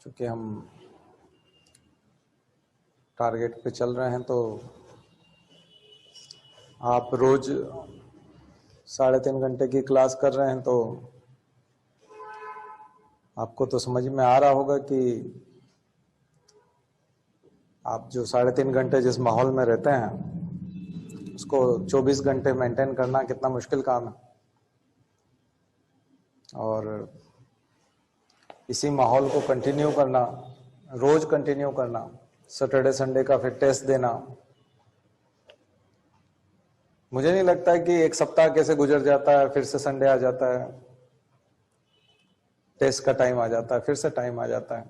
चूँकि हम टारगेट पे चल रहे हैं तो आप रोज 3.5 घंटे की क्लास कर रहे हैं तो आपको तो समझ में आ रहा होगा कि आप जो 3.5 घंटे जिस माहौल में रहते हैं उसको 24 घंटे मेंटेन करना कितना मुश्किल काम है। और इसी माहौल को कंटिन्यू करना, रोज कंटिन्यू करना, सैटरडे संडे का फिर टेस्ट देना, मुझे नहीं लगता है कि एक सप्ताह कैसे गुजर जाता है, फिर से संडे आ जाता है, टेस्ट का टाइम आ जाता है, फिर से टाइम आ जाता है।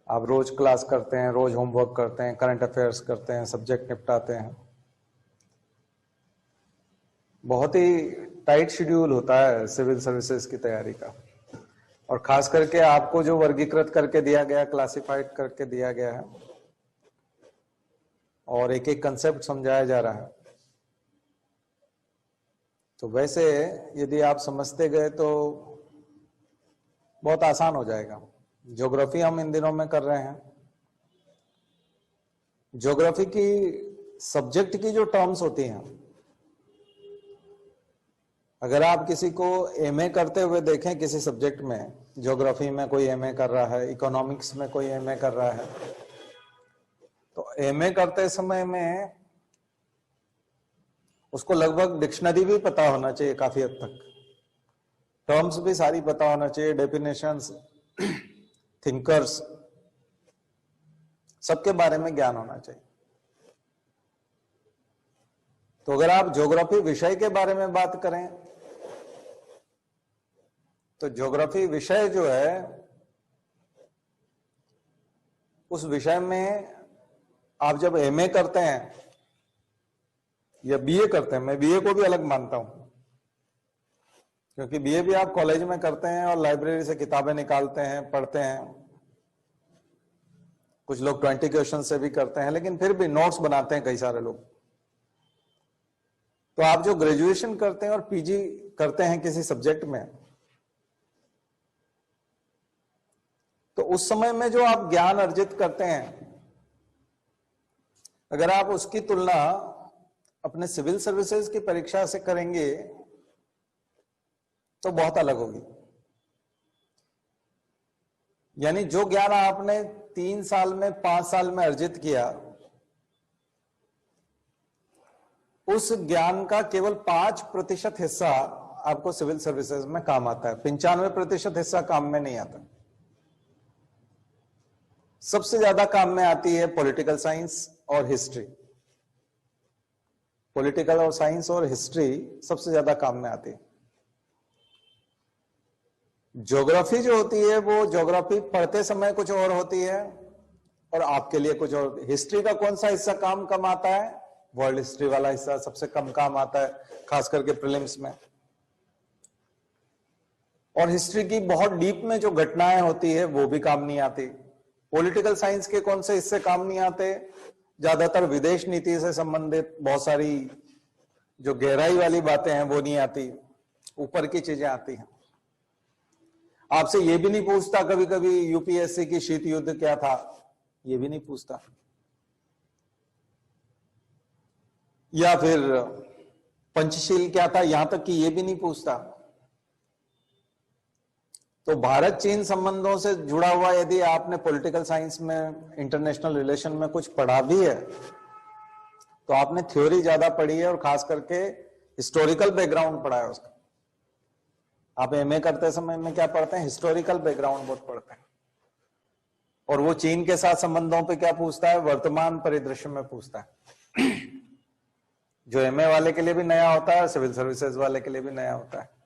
आप रोज क्लास करते हैं, रोज होमवर्क करते हैं, करंट अफेयर्स करते हैं, सब्जेक्ट निपटाते हैं। बहुत ही टाइट शेड्यूल होता है सिविल सर्विसेज की तैयारी का, और खास करके आपको जो वर्गीकृत करके दिया गया, क्लासिफाइड करके दिया गया है और एक एक कंसेप्ट समझाया जा रहा है, तो वैसे यदि आप समझते गए तो बहुत आसान हो जाएगा। ज्योग्राफी हम इन दिनों में कर रहे हैं। ज्योग्राफी की सब्जेक्ट की जो टर्म्स होती हैं, अगर आप किसी को एमए करते हुए देखें किसी सब्जेक्ट में, ज्योग्राफी में कोई एमए कर रहा है, इकोनॉमिक्स में कोई एमए कर रहा है, तो एमए करते समय में उसको लगभग डिक्शनरी भी पता होना चाहिए, काफी हद तक टर्म्स भी सारी पता होना चाहिए, डेफिनेशंस, थिंकर्स, सबके बारे में ज्ञान होना चाहिए। तो अगर आप ज्योग्राफी विषय के बारे में बात करें तो ज्योग्राफी विषय जो है, उस विषय में आप जब एमए करते हैं या बीए करते हैं, मैं बीए को भी अलग मानता हूं, क्योंकि बीए भी आप कॉलेज में करते हैं और लाइब्रेरी से किताबें निकालते हैं, पढ़ते हैं, कुछ लोग 20 क्वेश्चन से भी करते हैं, लेकिन फिर भी नोट्स बनाते हैं कई सारे लोग। तो आप जो ग्रेजुएशन करते हैं और पीजी करते हैं किसी सब्जेक्ट में, तो उस समय में जो आप ज्ञान अर्जित करते हैं, अगर आप उसकी तुलना अपने सिविल सर्विसेज की परीक्षा से करेंगे तो बहुत अलग होगी। यानी जो ज्ञान आपने 3 साल में, 5 साल में अर्जित किया, उस ज्ञान का केवल 5% हिस्सा आपको सिविल सर्विसेज में काम आता है, 95% हिस्सा काम में नहीं आता। सबसे ज्यादा काम में आती है पॉलिटिकल साइंस और हिस्ट्री। पॉलिटिकल और साइंस और हिस्ट्री सबसे ज्यादा काम में आती है। ज्योग्राफी जो होती है वो ज्योग्राफी पढ़ते समय कुछ और होती है और आपके लिए कुछ और। हिस्ट्री का कौन सा हिस्सा काम कम आता है? वर्ल्ड हिस्ट्री वाला हिस्सा सबसे कम काम आता है, खास करके प्रीलिम्स में। और हिस्ट्री की बहुत डीप में जो घटनाएं होती है वो भी काम नहीं आती। पॉलिटिकल साइंस के कौन से हिस्से काम नहीं आते? ज्यादातर विदेश नीति से संबंधित बहुत सारी जो गहराई वाली बातें हैं वो नहीं आती, ऊपर की चीजें आती हैं। आपसे ये भी नहीं पूछता कभी कभी यूपीएससी की शीत युद्ध क्या था, ये भी नहीं पूछता, या फिर पंचशील क्या था, यहां तक कि ये भी नहीं पूछता। तो भारत चीन संबंधों से जुड़ा हुआ यदि आपने पॉलिटिकल साइंस में, इंटरनेशनल रिलेशन में कुछ पढ़ा भी है तो आपने थ्योरी ज्यादा पढ़ी है और खास करके हिस्टोरिकल बैकग्राउंड पढ़ा है उसका। आप एमए करते समय में क्या पढ़ते हैं? हिस्टोरिकल बैकग्राउंड बहुत पढ़ते हैं। और वो चीन के साथ संबंधों पे क्या पूछता है? वर्तमान परिदृश्य में पूछता है, जो एमए वाले के लिए भी नया होता है, सिविल सर्विसेज वाले के लिए भी नया होता है।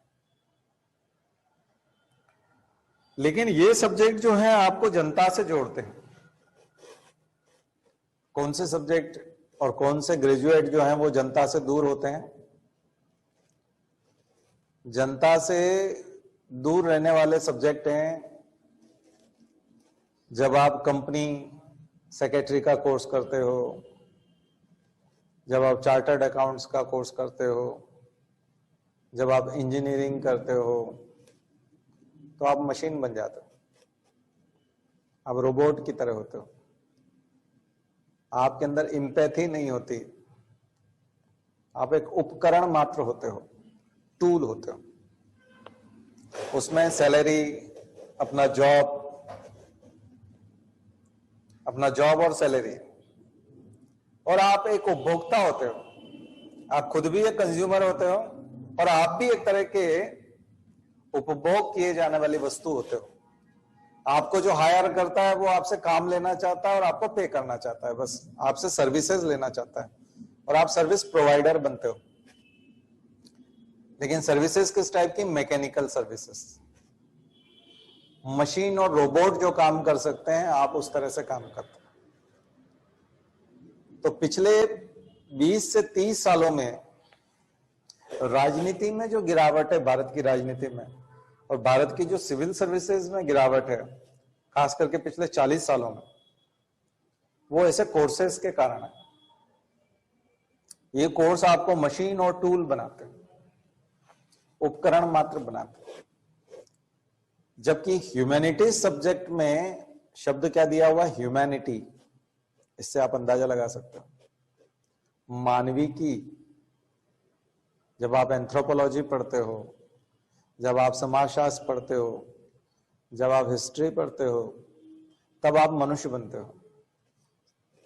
लेकिन ये सब्जेक्ट जो है आपको जनता से जोड़ते हैं। कौन से सब्जेक्ट और कौन से ग्रेजुएट जो हैं वो जनता से दूर होते हैं? जनता से दूर रहने वाले सब्जेक्ट हैं जब आप कंपनी सेक्रेटरी का कोर्स करते हो, जब आप चार्टर्ड अकाउंट्स का कोर्स करते हो, जब आप इंजीनियरिंग करते हो, तो आप मशीन बन जाते हो। आप रोबोट की तरह होते हो, आपके अंदर एम्पैथी नहीं होती, आप एक उपकरण मात्र होते हो, टूल होते हो। उसमें सैलरी, अपना जॉब और सैलरी, और आप एक उपभोक्ता होते हो। आप खुद भी एक कंज्यूमर होते हो और आप भी एक तरह के उपभोग किए जाने वाली वस्तु होते हो। आपको जो हायर करता है वो आपसे काम लेना चाहता है और आपको पे करना चाहता है, बस आपसे सर्विसेज लेना चाहता है और आप सर्विस प्रोवाइडर बनते हो। लेकिन सर्विसेज किस टाइप की? Mechanical services. मशीन और रोबोट जो काम कर सकते हैं, आप उस तरह से काम करते हैं। तो पिछले 20 से 30 सालों में राजनीति में जो गिरावट है, भारत की राजनीति में, और भारत की जो सिविल सर्विसेज में गिरावट है, खास करके पिछले 40 सालों में, वो ऐसे कोर्सेज के कारण है। ये कोर्स आपको मशीन और टूल बनाते हैं, उपकरण मात्र बनाते हैं। जबकि ह्यूमैनिटीज सब्जेक्ट में शब्द क्या दिया हुआ? ह्यूमैनिटी। इससे आप अंदाजा लगा सकते हो मानवी की। जब आप एंथ्रोपोलॉजी पढ़ते हो, जब आप समाजशास्त्र पढ़ते हो, जब आप हिस्ट्री पढ़ते हो, तब आप मनुष्य बनते हो।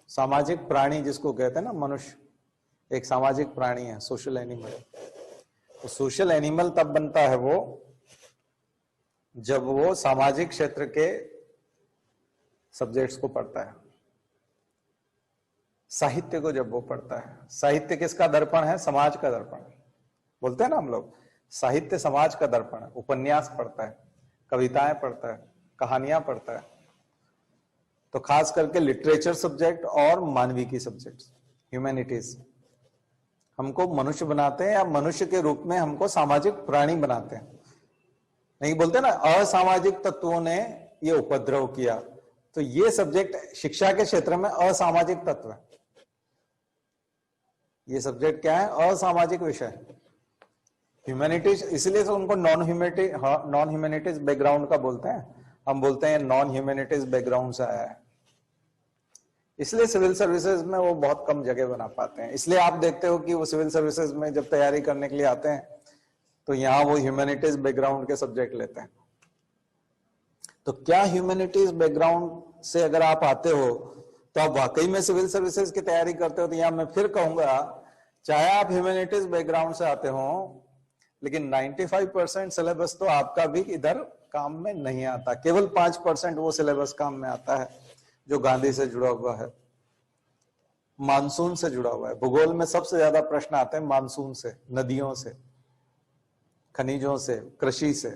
सामाजिक प्राणी जिसको कहते हैं ना, मनुष्य एक सामाजिक प्राणी है, सोशल एनिमल। तो सोशल एनिमल तब बनता है वो जब वो सामाजिक क्षेत्र के सब्जेक्ट्स को पढ़ता है, साहित्य को जब वो पढ़ता है। साहित्य किसका दर्पण है? समाज का दर्पण है। बोलते हैं ना हम लोग, साहित्य समाज का दर्पण है। उपन्यास पढ़ता है, कविताएं पढ़ता है, कहानियां पढ़ता है। तो खास करके लिटरेचर सब्जेक्ट और मानविकी सब्जेक्ट, ह्यूमैनिटीज, हमको मनुष्य बनाते हैं, या मनुष्य के रूप में हमको सामाजिक प्राणी बनाते हैं। नहीं बोलते ना, असामाजिक तत्वों ने ये उपद्रव किया। तो ये सब्जेक्ट शिक्षा के क्षेत्र में असामाजिक तत्व है। ये सब्जेक्ट क्या है? असामाजिक विषय। ह्यूमैनिटीज इसलिए तो उनको नॉन ह्यूमैनिटीज बैकग्राउंड का बोलते हैं। हम बोलते हैं नॉन ह्यूमैनिटीज बैकग्राउंड से आया है, इसलिए सिविल सर्विसेज में वो बहुत कम जगह बना पाते हैं। इसलिए आप देखते हो कि वो सिविल सर्विसेज में जब तैयारी करने के लिए आते हैं तो यहां वो ह्यूमैनिटीज बैकग्राउंड के सब्जेक्ट लेते हैं। तो क्या ह्यूमैनिटीज बैकग्राउंड से अगर आप आते हो तो आप वाकई में सिविल सर्विसेज की तैयारी करते हो? तो यहां मैं फिर कहूंगा, चाहे आप ह्यूमैनिटीज बैकग्राउंड से आते हो, लेकिन 95% सिलेबस तो आपका भी इधर काम में नहीं आता। केवल 5% वो सिलेबस काम में आता है जो गांधी से जुड़ा हुआ है, मानसून से जुड़ा हुआ है। भूगोल में सबसे ज्यादा प्रश्न आते हैं मानसून से, नदियों से, खनिजों से, कृषि से।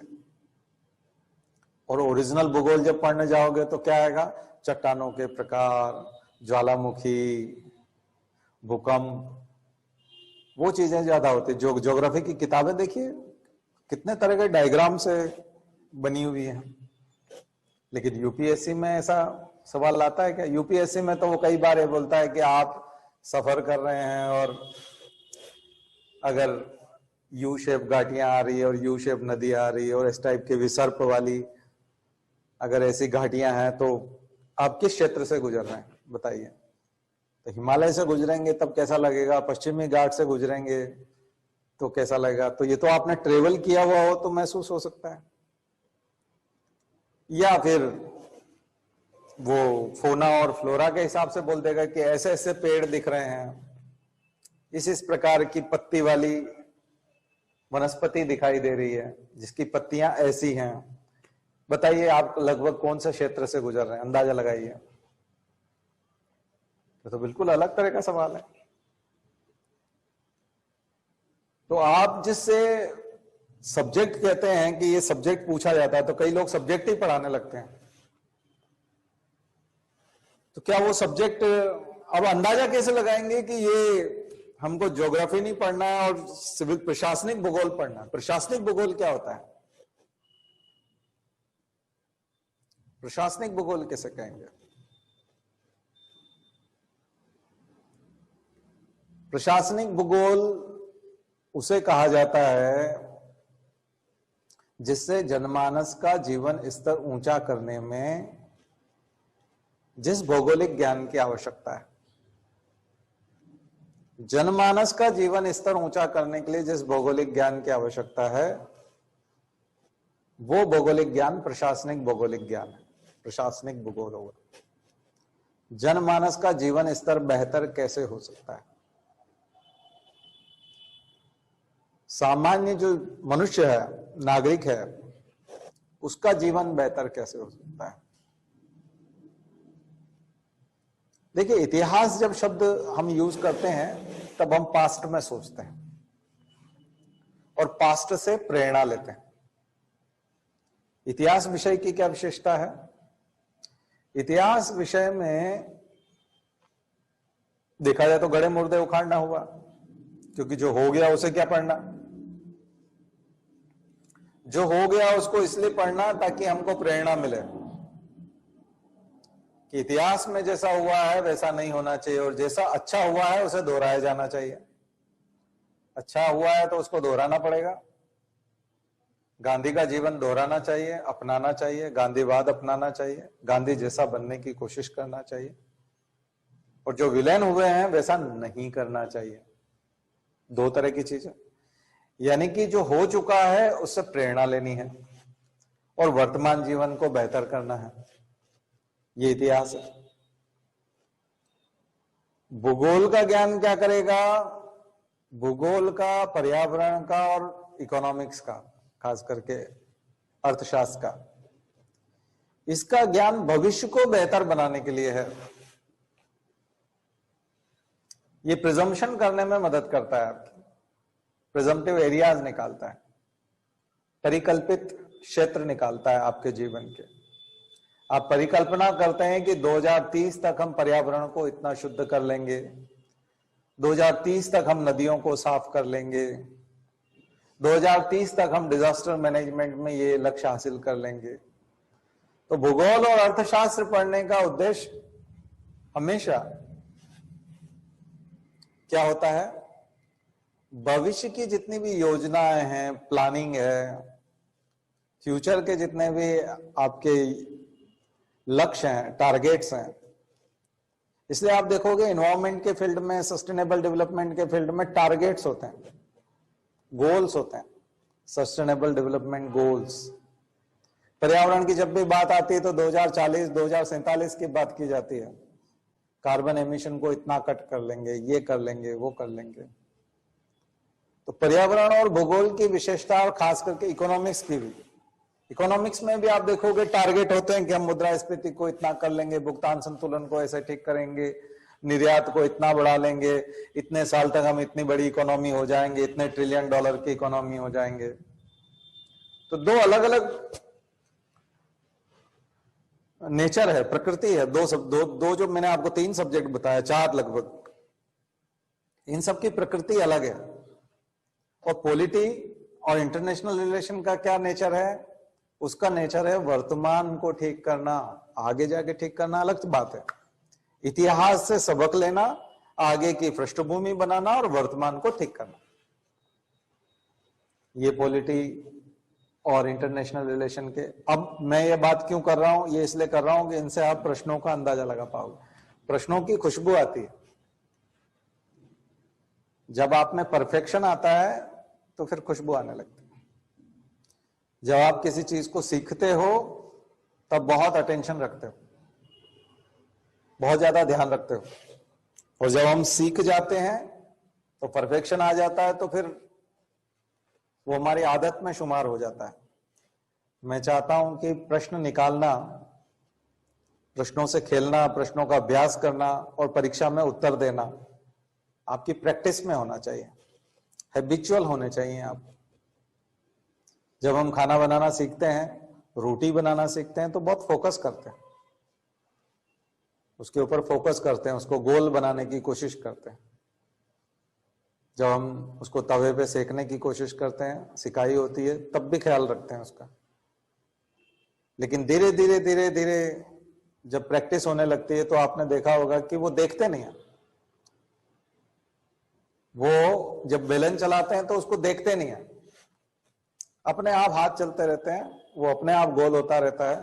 और ओरिजिनल भूगोल जब पढ़ने जाओगे तो क्या आएगा? चट्टानों के प्रकार, ज्वालामुखी, भूकंप, वो चीजें ज्यादा होती। जो ज्योग्राफी की किताबें देखिए, कितने तरह के डायग्राम से बनी हुई है। लेकिन यूपीएससी में ऐसा सवाल आता है क्या? यूपीएससी में तो वो कई बार ये बोलता है कि आप सफर कर रहे हैं और अगर यू शेप घाटियां आ रही है और यू शेप नदी आ रही है और इस टाइप के विसर्प वाली अगर ऐसी घाटियां हैं तो आप किस क्षेत्र से गुजर रहे हैं बताइए। तो हिमालय से गुजरेंगे तब कैसा लगेगा, पश्चिमी घाट से गुजरेंगे तो कैसा लगेगा। तो ये तो आपने ट्रेवल किया हुआ हो तो महसूस हो सकता है। या फिर वो फोना और फ्लोरा के हिसाब से बोल देगा कि ऐसे ऐसे पेड़ दिख रहे हैं, इस प्रकार की पत्ती वाली वनस्पति दिखाई दे रही है जिसकी पत्तियां ऐसी हैं। बताइए आप लगभग कौन से क्षेत्र से गुजर रहे हैं, अंदाजा लगाइए। तो बिल्कुल अलग तरह का सवाल है। तो आप जिससे सब्जेक्ट कहते हैं कि ये सब्जेक्ट पूछा जाता है, तो कई लोग सब्जेक्ट ही पढ़ाने लगते हैं। तो क्या वो सब्जेक्ट, अब अंदाजा कैसे लगाएंगे कि ये हमको ज्योग्राफी नहीं पढ़ना है और सिविल प्रशासनिक भूगोल पढ़ना है? प्रशासनिक भूगोल क्या होता है? प्रशासनिक भूगोल कैसे कहेंगे? प्रशासनिक भूगोल उसे कहा जाता है जिससे जनमानस का जीवन स्तर ऊंचा करने में जिस भौगोलिक ज्ञान की आवश्यकता है, जनमानस का जीवन स्तर ऊंचा करने के लिए जिस भौगोलिक ज्ञान की आवश्यकता है, वो भौगोलिक ज्ञान प्रशासनिक भौगोलिक ज्ञान है, प्रशासनिक भूगोल होगा। जनमानस का जीवन स्तर बेहतर कैसे हो सकता है, सामान्य जो मनुष्य है, नागरिक है, उसका जीवन बेहतर कैसे हो सकता है। देखिए, इतिहास जब शब्द हम यूज करते हैं तब हम पास्ट में सोचते हैं और पास्ट से प्रेरणा लेते हैं। इतिहास विषय की क्या विशेषता है? इतिहास विषय में देखा जाए तो गड़े मुर्दे उखाड़ना हुआ, क्योंकि जो हो गया उसे क्या पढ़ना, जो हो गया उसको इसलिए पढ़ना ताकि हमको प्रेरणा मिले कि इतिहास में जैसा हुआ है वैसा नहीं होना चाहिए, और जैसा अच्छा हुआ है उसे दोहराया जाना चाहिए। अच्छा हुआ है तो उसको दोहराना पड़ेगा। गांधी का जीवन दोहराना चाहिए, अपनाना चाहिए, गांधीवाद अपनाना चाहिए, गांधी जैसा बनने की कोशिश करना चाहिए, और जो विलेन हुए हैं वैसा नहीं करना चाहिए। दो तरह की चीजें, यानी कि जो हो चुका है उससे प्रेरणा लेनी है और वर्तमान जीवन को बेहतर करना है। ये इतिहास है। भूगोल का ज्ञान क्या करेगा? भूगोल का, पर्यावरण का और इकोनॉमिक्स का, खास करके अर्थशास्त्र का, इसका ज्ञान भविष्य को बेहतर बनाने के लिए है। ये प्रिजम्पशन करने में मदद करता है, आपकी प्रिजम्पटिव एरियाज निकालता है, परिकल्पित क्षेत्र निकालता है आपके जीवन के। आप परिकल्पना करते हैं कि 2030 तक हम पर्यावरण को इतना शुद्ध कर लेंगे, 2030 तक हम नदियों को साफ कर लेंगे, 2030 तक हम डिजास्टर मैनेजमेंट में ये लक्ष्य हासिल कर लेंगे। तो भूगोल और अर्थशास्त्र पढ़ने का उद्देश्य हमेशा क्या होता है? भविष्य की जितनी भी योजनाएं हैं, प्लानिंग है, फ्यूचर के जितने भी आपके लक्ष्य हैं, टारगेट्स हैं। इसलिए आप देखोगे एनवायरमेंट के फील्ड में, सस्टेनेबल डेवलपमेंट के फील्ड में टारगेट्स होते हैं, गोल्स होते हैं, सस्टेनेबल डेवलपमेंट गोल्स। पर्यावरण की जब भी बात आती है तो 2040, 2047 की बात की जाती है। कार्बन एमिशन को इतना कट कर लेंगे, ये कर लेंगे, वो कर लेंगे। तो पर्यावरण और भूगोल की विशेषता, और खास करके इकोनॉमिक्स की भी, इकोनॉमिक्स में भी आप देखोगे टारगेट होते हैं कि हम मुद्रास्फीति को इतना कर लेंगे, भुगतान संतुलन को ऐसे ठीक करेंगे, निर्यात को इतना बढ़ा लेंगे, इतने साल तक हम इतनी बड़ी इकोनॉमी हो जाएंगे, इतने ट्रिलियन डॉलर की इकोनॉमी हो जाएंगे। तो दो अलग अलग नेचर है, प्रकृति है। दो जो मैंने आपको 3 सब्जेक्ट बताया, 4 लगभग, इन सब की प्रकृति अलग है। और पॉलिटी और इंटरनेशनल रिलेशन का क्या नेचर है? उसका नेचर है वर्तमान को ठीक करना, आगे जाके ठीक करना अलग बात है। इतिहास से सबक लेना, आगे की पृष्ठभूमि बनाना और वर्तमान को ठीक करना, ये पॉलिटी और इंटरनेशनल रिलेशन के। अब मैं ये बात क्यों कर रहा हूं? ये इसलिए कर रहा हूं कि इनसे आप प्रश्नों का अंदाजा लगा पाओगे। प्रश्नों की खुशबू आती है। जब आप में परफेक्शन आता है तो फिर खुशबू आने लगती है। जब आप किसी चीज को सीखते हो तब बहुत अटेंशन रखते हो, बहुत ज्यादा ध्यान रखते हो, और जब हम सीख जाते हैं तो परफेक्शन आ जाता है, तो फिर वो हमारी आदत में शुमार हो जाता है। मैं चाहता हूं कि प्रश्न निकालना, प्रश्नों से खेलना, प्रश्नों का अभ्यास करना और परीक्षा में उत्तर देना आपकी प्रैक्टिस में होना चाहिए, हैबिचुअल होने चाहिए आप। जब हम खाना बनाना सीखते हैं, रोटी बनाना सीखते हैं, तो बहुत फोकस करते हैं, उसके ऊपर फोकस करते हैं, उसको गोल बनाने की कोशिश करते हैं। जब हम उसको तवे पे सेकने की कोशिश करते हैं, सिकाई होती है, तब भी ख्याल रखते हैं उसका। लेकिन धीरे धीरे धीरे धीरे जब प्रैक्टिस होने लगती है तो आपने देखा होगा कि वो देखते नहीं है। वो जब बेलन चलाते हैं तो उसको देखते नहीं है, अपने आप हाथ चलते रहते हैं, वो अपने आप गोल होता रहता है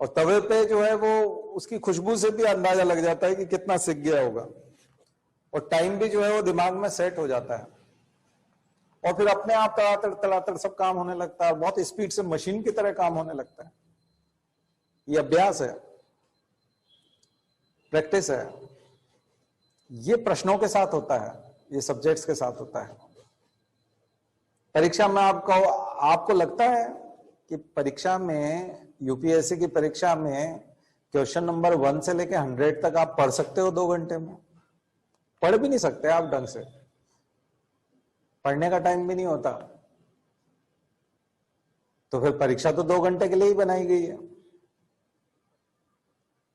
और तवे पे जो है वो उसकी खुशबू से भी अंदाजा लग जाता है कि कितना सिक गया होगा, और टाइम भी जो है वो दिमाग में सेट हो जाता है, और फिर अपने आप तड़ातड़ तड़ातड़ सब काम होने लगता है, बहुत स्पीड से मशीन की तरह काम होने लगता है। ये अभ्यास है, प्रैक्टिस है। ये प्रश्नों के साथ होता है, ये सब्जेक्ट्स के साथ होता है। परीक्षा में आपको लगता है कि परीक्षा में, यूपीएससी की परीक्षा में क्वेश्चन नंबर 1 से लेकर 100 तक आप पढ़ सकते हो 2 घंटे में? पढ़ भी नहीं सकते आप ढंग से, पढ़ने का टाइम भी नहीं होता। तो फिर परीक्षा तो 2 घंटे के लिए ही बनाई गई है।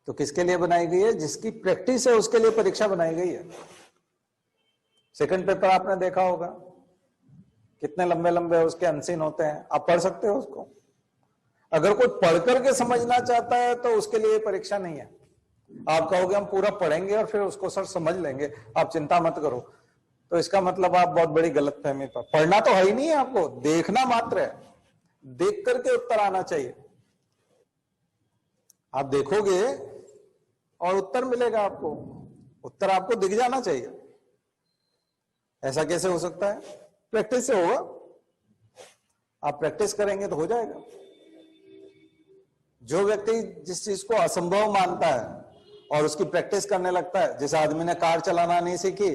तो किसके लिए बनाई गई है? जिसकी प्रैक्टिस है उसके लिए परीक्षा बनाई गई है। सेकंड पेपर आपने देखा होगा, कितने लंबे लंबे उसके अनसीन होते हैं, आप पढ़ सकते हो उसको। अगर कोई पढ़ करके समझना चाहता है तो उसके लिए परीक्षा नहीं है। आप कहोगे हम पूरा पढ़ेंगे और फिर उसको सर समझ लेंगे, आप चिंता मत करो, तो इसका मतलब आप बहुत बड़ी गलतफहमी पर। पढ़ना तो है ही नहीं है, आपको देखना मात्र है। देख करके उत्तर आना चाहिए। आप देखोगे और उत्तर मिलेगा आपको, उत्तर आपको दिख जाना चाहिए। ऐसा कैसे हो सकता है? प्रैक्टिस से होगा। आप प्रैक्टिस करेंगे तो हो जाएगा। जो व्यक्ति जिस चीज को असंभव मानता है और उसकी प्रैक्टिस करने लगता है, जैसे आदमी ने कार चलाना नहीं सीखी,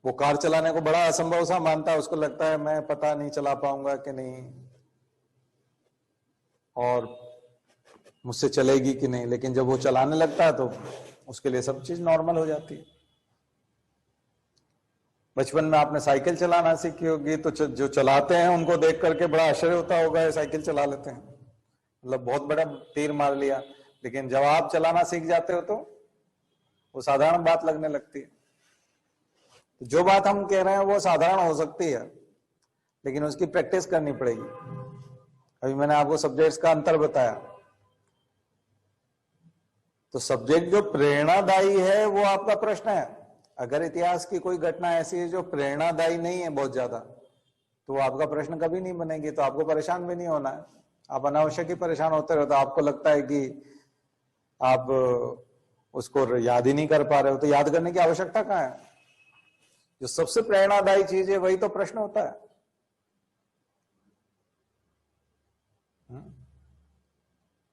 वो कार चलाने को बड़ा असंभव सा मानता है, उसको लगता है मैं पता नहीं चला पाऊंगा कि नहीं, और मुझसे चलेगी कि नहीं। लेकिन जब वो चलाने लगता है तो उसके लिए सब चीज नॉर्मल हो जाती है। बचपन में आपने साइकिल चलाना सीखी होगी, तो जो चलाते हैं उनको देख करके बड़ा आश्चर्य होता होगा, ये साइकिल चला लेते हैं, मतलब बहुत बड़ा तीर मार लिया। लेकिन जब आप चलाना सीख जाते हो तो वो साधारण बात लगने लगती है। तो जो बात हम कह रहे हैं वो साधारण हो सकती है, लेकिन उसकी प्रैक्टिस करनी पड़ेगी। अभी मैंने आपको सब्जेक्ट्स का अंतर बताया। तो सब्जेक्ट जो प्रेरणादायी है वो आपका प्रश्न है। अगर इतिहास की कोई घटना ऐसी है जो प्रेरणादायी नहीं है बहुत ज्यादा, तो आपका प्रश्न कभी नहीं बनेगी, तो आपको परेशान भी नहीं होना है। आप अनावश्यक ही परेशान होते रहो, तो आपको लगता है कि आप उसको याद ही नहीं कर पा रहे हो, तो याद करने की आवश्यकता कहाँ है? जो सबसे प्रेरणादायी चीज है वही तो प्रश्न होता है।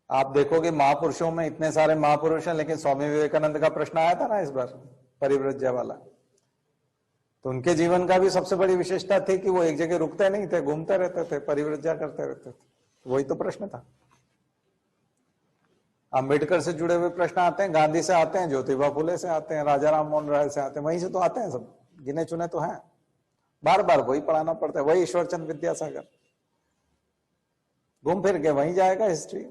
आप देखोगे महापुरुषों में इतने सारे महापुरुष हैं, लेकिन स्वामी विवेकानंद का प्रश्न आया था ना इस बार, परिव्रज्य वाला। तो उनके जीवन का भी सबसे बड़ी विशेषता थी कि वो एक जगह रुकते नहीं थे, घूमते रहते थे, परिव्रज्या करते रहते थे। वही तो प्रश्न था। अंबेडकर से जुड़े हुए प्रश्न आते हैं, गांधी से आते हैं, ज्योतिबा फुले से आते हैं, राजा राम मोहन राय से आते हैं, वहीं से तो आते हैं सब, गिने चुने तो हैं। बार बार वही पढ़ाना पड़ता है, वही ईश्वरचंद विद्यासागर, घूम फिर के वहीं जाएगा हिस्ट्री।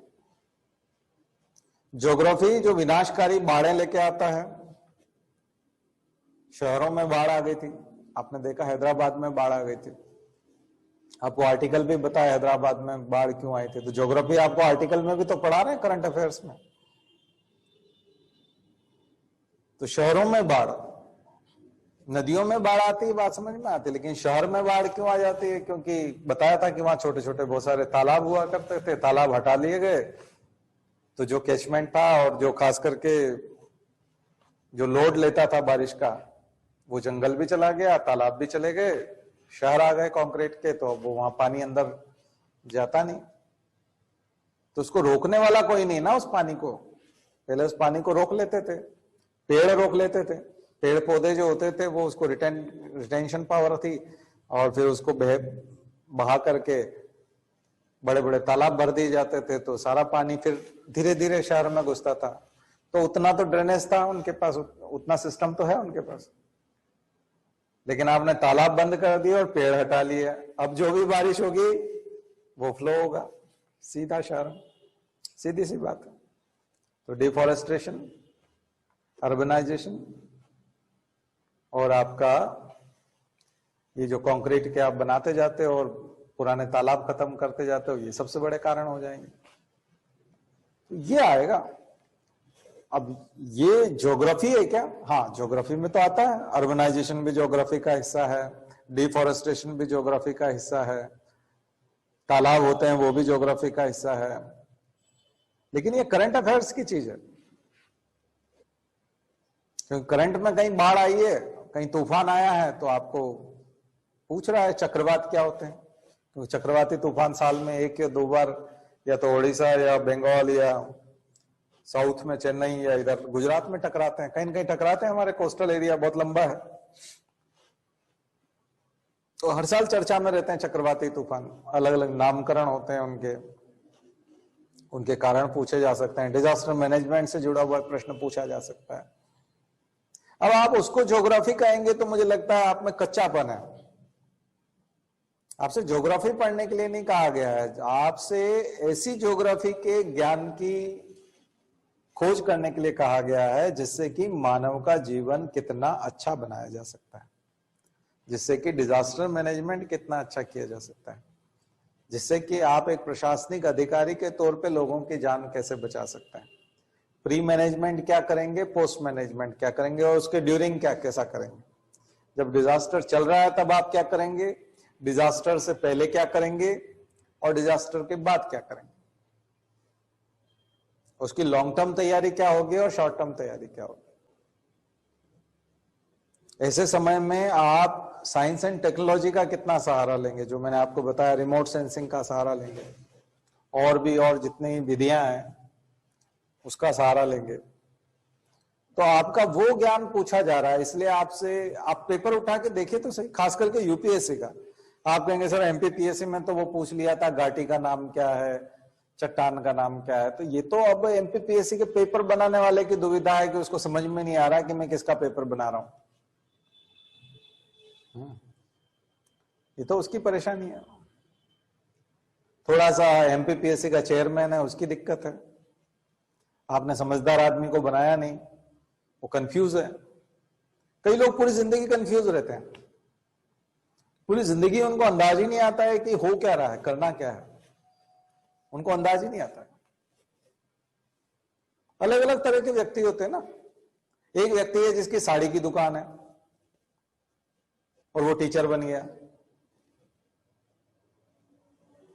ज्योग्राफी जो विनाशकारी बाढ़ें लेके आता है, शहरों में बाढ़ आ गई थी, आपने देखा हैदराबाद में बाढ़ आ गई थी, आपको आर्टिकल भी बताया हैदराबाद में बाढ़ क्यों आई थी। तो ज्योग्राफी आपको आर्टिकल में भी तो पढ़ा रहे हैं, करंट अफेयर्स में। तो शहरों में बाढ़, नदियों में बाढ़ आती है बात समझ में आती है, लेकिन शहर में बाढ़ क्यों आ जाती है? क्योंकि बताया था कि वहां छोटे छोटे बहुत सारे तालाब हुआ करते थे, तालाब हटा लिए गए, तो जो कैचमेंट था और जो खास करके जो लोड लेता था बारिश का, वो जंगल भी चला गया, तालाब भी चले गए, शहर आ गए कंक्रीट के, तो वो वहां पानी अंदर जाता नहीं। तो उसको रोकने वाला कोई नहीं ना उस पानी को। पहले उस पानी को रोक लेते थे, पेड़ रोक लेते थे, पेड़ पौधे जो होते थे वो उसको रिटेंशन पावर थी, और फिर उसको बहा करके बड़े बड़े तालाब भर दिए जाते थे, तो सारा पानी फिर धीरे धीरे शहर में घुसता था। तो उतना तो ड्रेनेज था उनके पास, उतना सिस्टम तो है उनके पास। लेकिन आपने तालाब बंद कर दिए और पेड़ हटा लिए, अब जो भी बारिश होगी वो फ्लो होगा सीधा शहर में, सीधी सी बात है। तो डिफॉरेस्टेशन, अर्बनाइजेशन, और आपका ये जो कंक्रीट के आप बनाते जाते हो और पुराने तालाब खत्म करते जाते हो, ये सबसे बड़े कारण हो जाएंगे। तो ये आएगा। अब ये ज्योग्राफी है क्या? हाँ, ज्योग्राफी में तो आता है। अर्बनाइजेशन भी ज्योग्राफी का हिस्सा है, डिफॉरेस्टेशन भी ज्योग्राफी का हिस्सा है, तालाब होते हैं वो भी ज्योग्राफी का हिस्सा है। लेकिन ये करंट अफेयर्स की चीज है, क्योंकि करंट में कहीं बाढ़ आई है, कहीं तूफान आया है, तो आपको पूछ रहा है चक्रवात क्या होते हैं, क्योंकि चक्रवाती तूफान साल में 1 या 2 बार या तो उड़ीसा या बंगाल या साउथ में चेन्नई या इधर गुजरात में टकराते हैं, कहीं न कहीं टकराते हैं। हमारे कोस्टल एरिया बहुत लंबा है, तो हर साल चर्चा में रहते हैं चक्रवाती तूफान। अलग अलग नामकरण होते हैं उनके कारण पूछे जा सकते हैं। डिजास्टर मैनेजमेंट से जुड़ा हुआ प्रश्न पूछा जा सकता है। अब आप उसको ज्योग्राफी कहेंगे तो मुझे लगता है आप में कच्चापन है। आपसे ज्योग्राफी पढ़ने के लिए नहीं कहा गया है, आपसे ऐसी ज्योग्राफी के ज्ञान की खोज करने के लिए कहा गया है जिससे कि मानव का जीवन कितना अच्छा बनाया जा सकता है, जिससे कि डिजास्टर मैनेजमेंट कितना अच्छा किया जा सकता है, जिससे कि आप एक प्रशासनिक अधिकारी के तौर पे लोगों की जान कैसे बचा सकते हैं। प्री मैनेजमेंट क्या करेंगे, पोस्ट मैनेजमेंट क्या करेंगे, और उसके ड्यूरिंग क्या कैसा करेंगे। जब डिजास्टर चल रहा है तब आप क्या करेंगे, डिजास्टर से पहले क्या करेंगे, और डिजास्टर के बाद क्या करेंगे। उसकी लॉन्ग टर्म तैयारी क्या होगी और शॉर्ट टर्म तैयारी क्या होगी। ऐसे समय में आप साइंस एंड टेक्नोलॉजी का कितना सहारा लेंगे, जो मैंने आपको बताया, रिमोट सेंसिंग का सहारा लेंगे, और जितनी विधियां हैं उसका सहारा लेंगे, तो आपका वो ज्ञान पूछा जा रहा है। इसलिए आपसे आप पेपर उठा के देखिए तो सही, खास करके यूपीएससी का। आप कहेंगे सर एमपीपीएससी में तो वो पूछ लिया था घाटी का नाम क्या है, चट्टान का नाम क्या है। तो ये तो अब एमपीपीएससी के पेपर बनाने वाले की दुविधा है कि उसको समझ में नहीं आ रहा कि मैं किसका पेपर बना रहा हूं। ये तो उसकी परेशानी है। थोड़ा सा एमपीपीएससी का चेयरमैन है, उसकी दिक्कत है। आपने समझदार आदमी को बनाया नहीं, वो कंफ्यूज है। कई लोग पूरी जिंदगी कंफ्यूज रहते हैं, पूरी जिंदगी उनको अंदाज ही नहीं आता है कि हो क्या रहा है, करना क्या है, उनको अंदाज ही नहीं आता है। अलग अलग तरह के व्यक्ति होते हैं ना। एक व्यक्ति है जिसकी साड़ी की दुकान है और वो टीचर बन गया,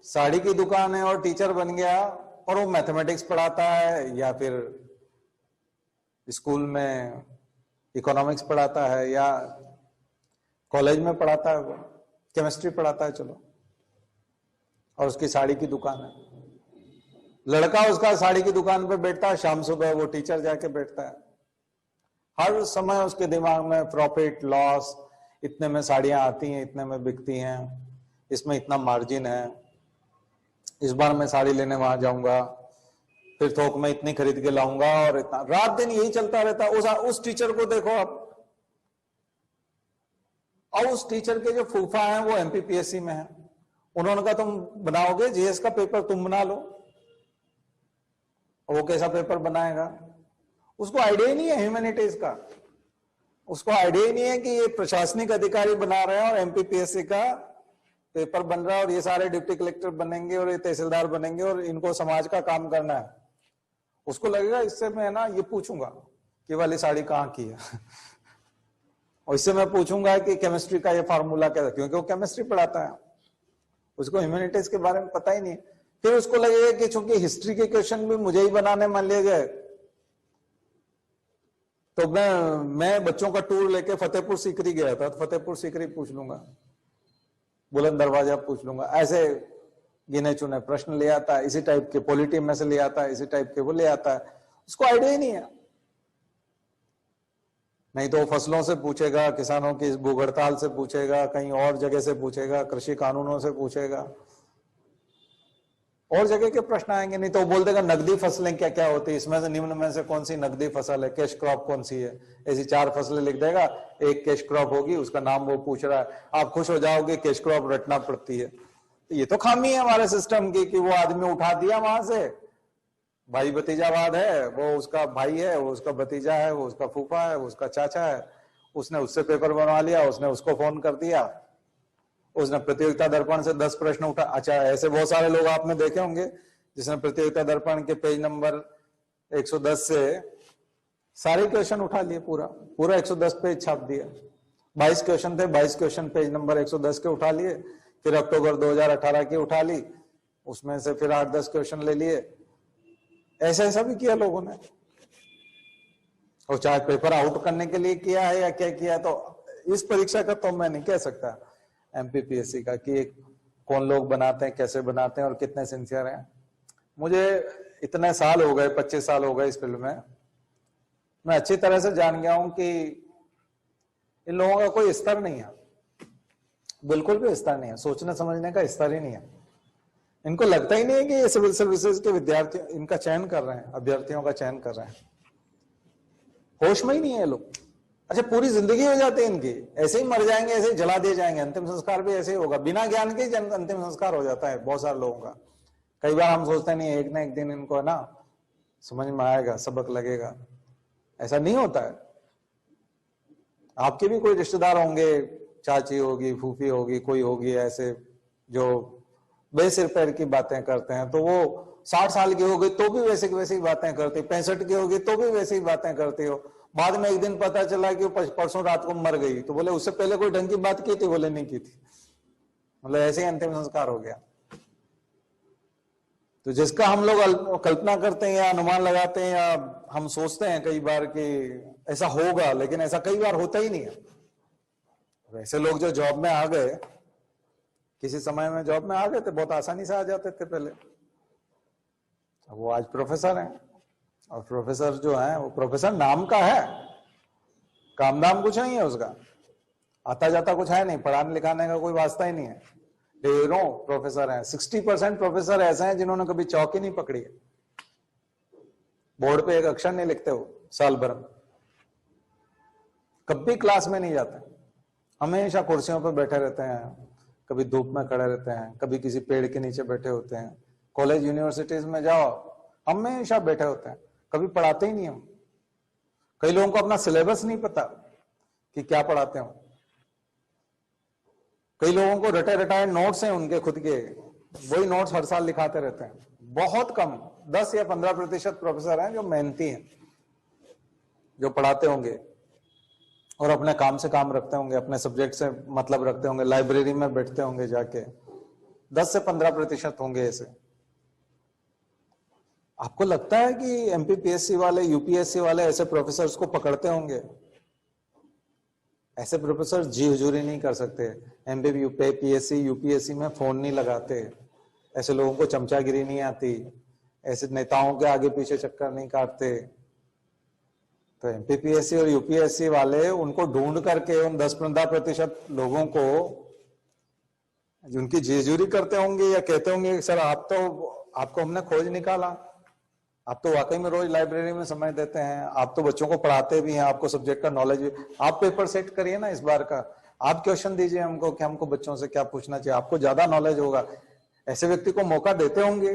साड़ी की दुकान है और टीचर बन गया, और वो मैथमेटिक्स पढ़ाता है या फिर स्कूल में इकोनॉमिक्स पढ़ाता है या कॉलेज में पढ़ाता है, वो केमिस्ट्री पढ़ाता है, चलो, और उसकी साड़ी की दुकान है। लड़का उसका साड़ी की दुकान पे बैठता है, शाम सुबह वो टीचर जाके बैठता है। हर समय उसके दिमाग में प्रॉफिट लॉस, इतने में साड़ियां आती हैं, इतने में बिकती हैं, इसमें इतना मार्जिन है, इस बार मैं साड़ी लेने वहां जाऊंगा, फिर थोक में इतनी खरीद के लाऊंगा, और इतना रात दिन यही चलता रहता है। उस टीचर को देखो आप, और उस टीचर के जो फूफा हैं वो एमपीपीएससी में है, उन्होंने कहा तुम बनाओगे जीएस का पेपर, तुम बना लो। वो कैसा पेपर बनाएगा, उसको आइडिया ही नहीं है ह्यूमैनिटीज का, उसको आइडिया ही नहीं है कि ये प्रशासनिक अधिकारी बना रहे हैं और एमपीपीएससी का पेपर बन रहा है, और ये सारे डिप्टी कलेक्टर बनेंगे और ये तहसीलदार बनेंगे और इनको समाज का काम करना है। उसको लगेगा इससे मैं ना ये पूछूंगा कि वाली साड़ी कहाँ की है और इससे मैं पूछूंगा कि केमिस्ट्री का ये फार्मूला क्या है, क्योंकि वो केमिस्ट्री पढ़ाता है, उसको ह्यूमैनिटीज के बारे में पता ही नहीं। फिर उसको लगेगा कि चूंकि हिस्ट्री के क्वेश्चन भी मुझे ही बनाने मान लिए गए, तो मैं बच्चों का टूर लेके फतेहपुर सीकरी गया था, तो फतेहपुर सीकरी पूछ लूंगा, बुलंद दरवाजा पूछ लूंगा। ऐसे गिने चुने प्रश्न ले आता है, इसी टाइप के पॉलिटी में से ले आता है, इसी टाइप के वो ले आता है, उसको आइडिया ही नहीं है। नहीं तो फसलों से पूछेगा, किसानों की इस भूख हड़ताल से पूछेगा, कहीं और जगह से पूछेगा, कृषि कानूनों से पूछेगा, और जगह के प्रश्न आएंगे। नहीं तो वो बोल देगा नकदी फसलें क्या क्या होती है, इसमें से निम्न में से कौन सी नकदी फसल है, कैश क्रॉप कौन सी है, ऐसी 4 फसलें लिख देगा, एक कैश क्रॉप होगी, उसका नाम वो पूछ रहा है। आप खुश हो जाओगे, कैश क्रॉप रटना पड़ती है। तो ये तो खामी है हमारे सिस्टम की कि वो आदमी उठा दिया वहां से, भाई भतीजावाद है, वो उसका भाई है, वो उसका भतीजा है, वो उसका फूफा है, वो उसका चाचा है, उसने उससे पेपर बनवा लिया, उसने उसको फोन कर दिया, उसने प्रतियोगिता दर्पण से 10 प्रश्न उठा। अच्छा, ऐसे बहुत सारे लोग आपने देखे होंगे जिसने प्रतियोगिता दर्पण के पेज नंबर 110 से सारे क्वेश्चन उठा लिए, पूरा 110 पेज छाप दिया। 22 क्वेश्चन थे, 22 क्वेश्चन पेज नंबर 110 के उठा लिए। फिर अक्टूबर 2018 की उठा ली, उसमें से फिर 8-10 क्वेश्चन ले लिए, ऐसा ऐसा भी किया लोगों ने। और चाहे पेपर आउट करने के लिए किया है या क्या किया, तो इस परीक्षा का तो मैं नहीं कह सकता एमपीपीएससी का कि कौन लोग बनाते हैं, कैसे बनाते हैं और कितने सिंसियर हैं। मुझे इतने साल हो गए, 25 साल हो गए इस फील्ड में, मैं अच्छी तरह से जान गया हूं कि इन लोगों का कोई स्तर नहीं है, बिल्कुल भी स्तर नहीं है, सोचने समझने का स्तर ही नहीं है। इनको लगता ही नहीं है कि ये सिविल सर्विसेज के विद्यार्थी इनका चयन कर रहे हैं, अभ्यर्थियों का चयन कर रहे हैं, होश में ही नहीं है लोग। अच्छा, पूरी जिंदगी हो जाती है इनकी, ऐसे ही मर जाएंगे, ऐसे ही जला दिए जाएंगे, अंतिम संस्कार भी ऐसे ही होगा, बिना ज्ञान के अंतिम संस्कार हो जाता है बहुत सारे लोगों का। कई बार हम सोचते नहीं एक ना एक दिन इनको है ना समझ में आएगा, सबक लगेगा, ऐसा नहीं होता है। आपके भी कोई रिश्तेदार होंगे, चाची होगी, फूफी होगी, कोई होगी ऐसे जो बेसिर पैर की बातें करते हैं, तो वो 60 साल की हो गई तो भी वैसे की वैसी बातें करती, 65 की होगी तो भी वैसी बातें करती हो। बाद में एक दिन पता चला कि वो परसों रात को मर गई, तो बोले उससे पहले कोई ढंग की बात की थी, बोले नहीं की थी, मतलब ऐसे ही अंतिम संस्कार हो गया। तो जिसका हम लोग कल्पना करते हैं या अनुमान लगाते हैं या हम सोचते हैं कई बार कि ऐसा होगा, लेकिन ऐसा कई बार होता ही नहीं है। वैसे लोग जो जॉब में आ गए, किसी समय में जॉब में आ गए थे, बहुत आसानी से आ जाते थे पहले, वो आज प्रोफेसर हैं। और प्रोफेसर जो है वो प्रोफेसर नाम का है, काम दाम कुछ नहीं है उसका, आता जाता कुछ है नहीं, पढ़ाने लिखाने का कोई वास्ता ही नहीं है। ढेरों प्रोफेसर हैं, 60% प्रोफेसर ऐसे हैं जिन्होंने कभी चौकी नहीं पकड़ी है, बोर्ड पे एक अक्षर नहीं लिखते हो साल भर में, कभी क्लास में नहीं जाते, हमेशा कुर्सियों पर बैठे रहते हैं, कभी धूप में खड़े रहते हैं, कभी किसी पेड़ के नीचे बैठे होते हैं। कॉलेज यूनिवर्सिटीज में जाओ हमेशा बैठे होते हैं, कभी पढ़ाते ही नहीं हम। कई लोगों को अपना सिलेबस नहीं पता कि क्या पढ़ाते हो, कई लोगों को रटे रटाए नोट्स हैं उनके खुद के, वही नोट्स हर साल लिखाते रहते हैं। बहुत कम 10 या 15% प्रोफेसर हैं जो मेहनती हैं, जो पढ़ाते होंगे और अपने काम से काम रखते होंगे, अपने सब्जेक्ट से मतलब रखते होंगे, लाइब्रेरी में बैठते होंगे जाके, 10 से 15% होंगे ऐसे। आपको लगता है कि एमपीपीएससी वाले, यूपीएससी वाले ऐसे प्रोफेसर्स को पकड़ते होंगे? ऐसे प्रोफेसर जी हुजूरी नहीं कर सकते। एमपीपीएससी यूपीएससी में फोन नहीं लगाते, ऐसे लोगों को चमचागिरी नहीं आती, ऐसे नेताओं के आगे पीछे चक्कर नहीं काटते। तो एमपीपीएससी और यूपीएससी वाले उनको ढूंढ करके उन 10-15% लोगों को जिनकी जी हुजूरी करते होंगे या कहते होंगे सर आपको हमने खोज निकाला, आप तो वाकई में रोज लाइब्रेरी में समय देते हैं, आप तो बच्चों को पढ़ाते भी हैं, आपको सब्जेक्ट का नॉलेज भी, आप पेपर सेट करिए ना इस बार का, आप क्वेश्चन दीजिए हमको कि हमको बच्चों से क्या पूछना चाहिए, आपको ज्यादा नॉलेज होगा। ऐसे व्यक्ति को मौका देते होंगे?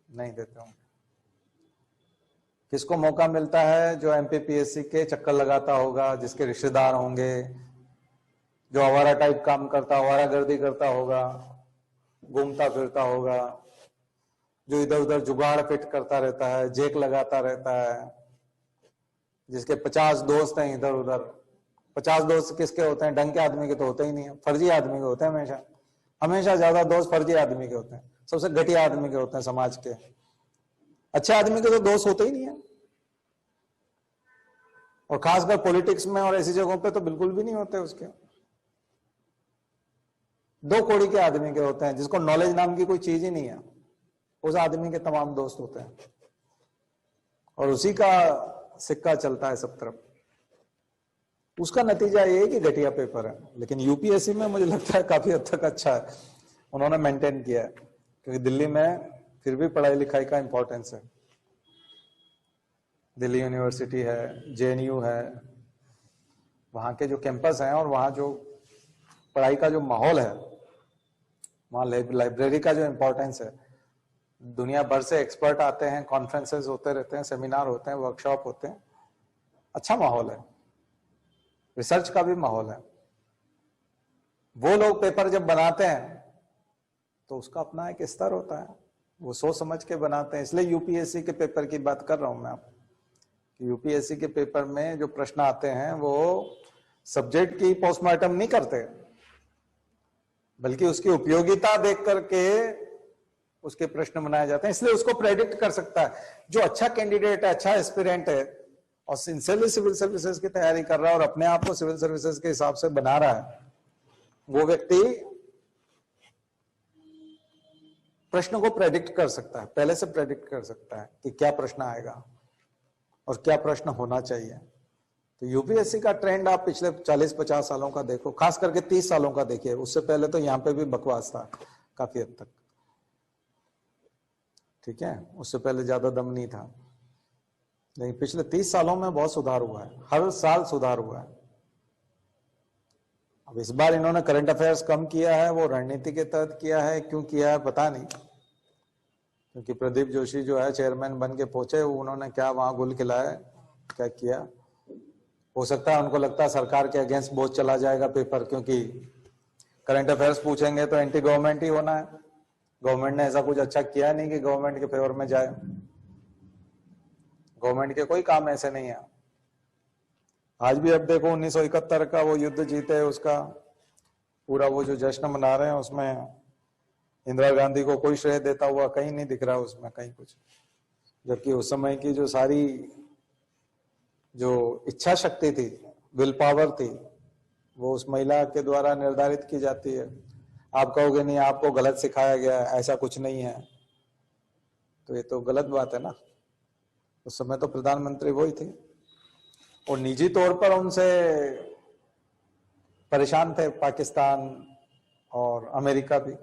नहीं देते होंगे। किसको मौका मिलता है? जो एमपीपीएससी के चक्कर लगाता होगा, जिसके रिश्तेदार होंगे, जो आवारा टाइप काम करता, आवारागर्दी करता होगा, घूमता फिरता होगा, जो इधर उधर जुगाड़ फिट करता रहता है, जेक लगाता रहता है, जिसके 50 दोस्त हैं इधर उधर। 50 दोस्त किसके होते हैं? ढंग के आदमी के तो होते ही नहीं है, फर्जी आदमी के होते हैं। हमेशा हमेशा ज्यादा दोस्त फर्जी आदमी के होते हैं, सबसे घटिया आदमी के होते हैं समाज के। अच्छे आदमी के तो दोस्त होते ही नहीं है, और खासकर पॉलिटिक्स में और ऐसी जगहों पे तो बिल्कुल भी नहीं होते उसके। 2 कौड़ी के आदमी के होते हैं, जिसको नॉलेज नाम की कोई चीज ही नहीं है, उस आदमी के तमाम दोस्त होते हैं, और उसी का सिक्का चलता है सब तरफ। उसका नतीजा ये है कि घटिया पेपर है। लेकिन यूपीएससी में मुझे लगता है काफी हद तक अच्छा है, उन्होंने मेंटेन किया है, क्योंकि दिल्ली में फिर भी पढ़ाई लिखाई का इंपॉर्टेंस है। दिल्ली यूनिवर्सिटी है, जेएनयू है, वहां के जो कैंपस हैं और वहां जो पढ़ाई का जो माहौल है, वहां लाइब्रेरी का जो इंपॉर्टेंस है, दुनिया भर से एक्सपर्ट आते हैं, कॉन्फ्रेंसेस होते रहते हैं, सेमिनार होते हैं, वर्कशॉप होते हैं, अच्छा माहौल है, रिसर्च का भी माहौल है। वो लोग पेपर जब बनाते हैं तो उसका अपना एक स्तर होता है, वो सोच समझ के बनाते हैं। इसलिए यूपीएससी के पेपर की बात कर रहा हूं मैं आपको। यूपीएससी के पेपर में जो प्रश्न आते हैं वो सब्जेक्ट की पोस्टमार्टम नहीं करते, बल्कि उसकी उपयोगिता देख करके उसके प्रश्न बनाए जाते हैं, इसलिए उसको प्रेडिक्ट कर सकता है। जो अच्छा कैंडिडेट है, अच्छा एस्पिरेंट है और सिंसियरली सिविल सर्विसेज की तैयारी कर रहा है और अपने आप को सिविल सर्विसेज के हिसाब से बना रहा है, वो व्यक्ति प्रश्न को प्रेडिक्ट कर सकता है, पहले से प्रेडिक्ट कर सकता है कि क्या प्रश्न आएगा और क्या प्रश्न होना चाहिए। तो यूपीएससी का ट्रेंड आप पिछले 40-50 सालों का देखो, खास करके 30 सालों का देखिए, उससे पहले तो यहाँ पे भी बकवास था काफी हद तक, ठीक है, उससे पहले ज्यादा दम नहीं था, लेकिन पिछले 30 सालों में बहुत सुधार हुआ है, हर साल सुधार हुआ है। अब इस बार इन्होंने करंट अफेयर्स कम किया है, वो रणनीति के तहत किया है, क्यों किया है पता नहीं, क्योंकि प्रदीप जोशी जो है चेयरमैन बन के पहुंचे, उन्होंने क्या वहां गुल खिलाया, क्या किया, हो सकता है उनको लगता है सरकार के अगेंस्ट बहुत चला जाएगा पेपर, क्योंकि करंट अफेयर्स पूछेंगे तो एंटी गवर्नमेंट ही होना है। गवर्नमेंट ने ऐसा कुछ अच्छा किया नहीं कि गवर्नमेंट के फेवर में जाए, गवर्नमेंट के कोई काम ऐसे नहीं है। आज भी अब देखो 1971 का वो युद्ध जीते, उसका पूरा वो जो जश्न मना रहे हैं, उसमें इंदिरा गांधी को कोई श्रेय देता हुआ कहीं नहीं दिख रहा उसमें कहीं कुछ, जबकि उस समय की जो सारी जो इच्छा शक्ति थी, विल पावर थी, वो उस महिला के द्वारा निर्धारित की जाती है। आप कहोगे नहीं आपको गलत सिखाया गया, ऐसा कुछ नहीं है, तो ये तो गलत बात है ना। उस समय तो प्रधानमंत्री वही थे और निजी तौर पर उनसे परेशान थे पाकिस्तान और अमेरिका भी,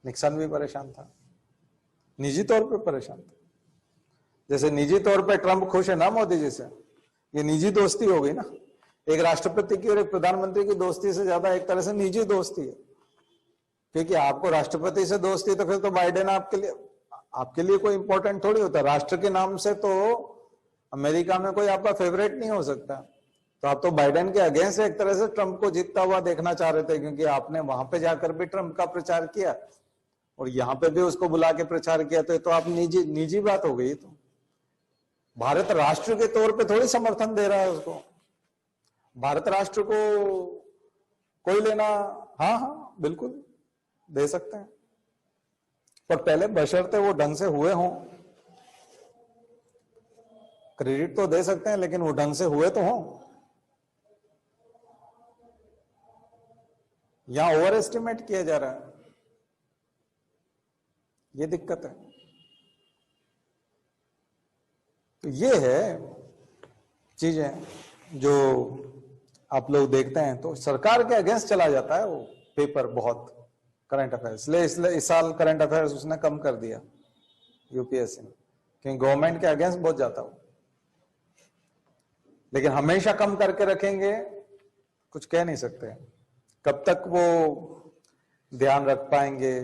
निक्सन भी परेशान था, निजी तौर पर परेशान था। जैसे निजी तौर पर ट्रंप खुश है ना मोदी जी से, ये निजी दोस्ती हो गई ना, एक राष्ट्रपति की और एक प्रधानमंत्री की दोस्ती से ज्यादा एक तरह से निजी दोस्ती है, क्योंकि आपको राष्ट्रपति से दोस्ती है तो फिर तो बाइडेन आपके लिए कोई इंपॉर्टेंट थोड़ी होता। राष्ट्र के नाम से तो अमेरिका में कोई आपका फेवरेट नहीं हो सकता, तो आप तो बाइडेन के अगेंस्ट एक तरह से ट्रंप को जीतता हुआ देखना चाह रहे थे, क्योंकि आपने वहां पे जाकर भी ट्रंप का प्रचार किया और यहाँ पे भी उसको बुला के प्रचार किया, तो आप निजी बात हो गई। तो भारत राष्ट्र के तौर पे थोड़ी समर्थन दे रहा है उसको, भारत राष्ट्र को कोई लेना, हाँ बिल्कुल दे सकते हैं, पर पहले बशर्ते वो ढंग से हुए हों। क्रेडिट तो दे सकते हैं लेकिन वो ढंग से हुए तो हों। यहां ओवर एस्टिमेट किया जा रहा है, ये दिक्कत है। तो ये है चीजें जो आप लोग देखते हैं, तो सरकार के अगेंस्ट चला जाता है वो पेपर बहुत, करंट अफेयर्स। इसलिए इस साल करंट अफेयर्स उसने कम कर दिया यूपीएससी ने, क्योंकि गवर्नमेंट के अगेंस्ट बहुत जाता हो। लेकिन हमेशा कम करके रखेंगे कुछ कह नहीं सकते, कब तक वो ध्यान रख पाएंगे,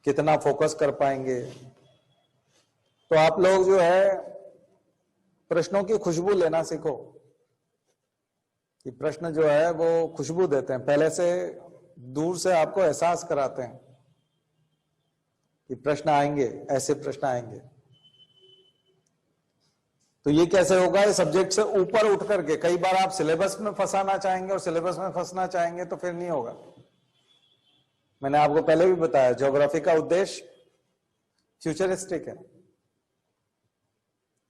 कितना फोकस कर पाएंगे। तो आप लोग जो है प्रश्नों की खुशबू लेना सीखो, कि प्रश्न जो है वो खुशबू देते हैं, पहले से दूर से आपको एहसास कराते हैं कि प्रश्न आएंगे, ऐसे प्रश्न आएंगे। तो ये कैसे होगा, ये सब्जेक्ट से ऊपर उठ करके। कई बार आप सिलेबस में फंसाना चाहेंगे और सिलेबस में फंसना चाहेंगे तो फिर नहीं होगा। मैंने आपको पहले भी बताया, ज्योग्राफी का उद्देश्य फ्यूचरिस्टिक है,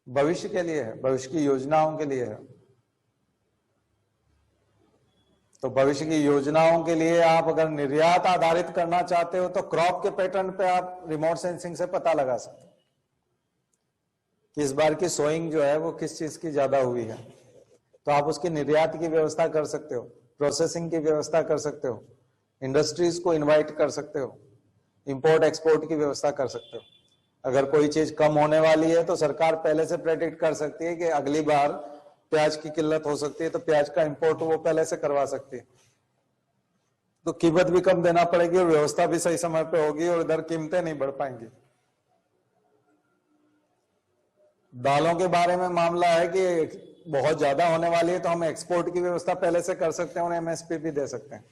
भविष्य के लिए है, भविष्य की योजनाओं के लिए है। तो भविष्य की योजनाओं के लिए आप अगर निर्यात आधारित करना चाहते हो तो क्रॉप के पैटर्न पे आप रिमोट सेंसिंग से पता लगा सकते हो कि इस बार की सोइंग जो है वो किस चीज की ज्यादा हुई है। तो आप उसकी निर्यात की व्यवस्था कर सकते हो, प्रोसेसिंग की व्यवस्था कर सकते हो, इंडस्ट्रीज को इनवाइट कर सकते हो, इंपोर्ट एक्सपोर्ट की व्यवस्था कर सकते हो। अगर कोई चीज कम होने वाली है तो सरकार पहले से प्रेडिक्ट कर सकती है कि अगली बार प्याज की किल्लत हो सकती है, तो प्याज का इंपोर्ट वो पहले से करवा सकती है। तो कीमत भी कम देना पड़ेगी और व्यवस्था भी सही समय पे होगी और इधर कीमतें नहीं बढ़ पाएंगी। दालों के बारे में मामला है कि बहुत ज्यादा होने वाली है तो हम एक्सपोर्ट की व्यवस्था पहले से कर सकते हैं और एमएसपी भी दे सकते हैं।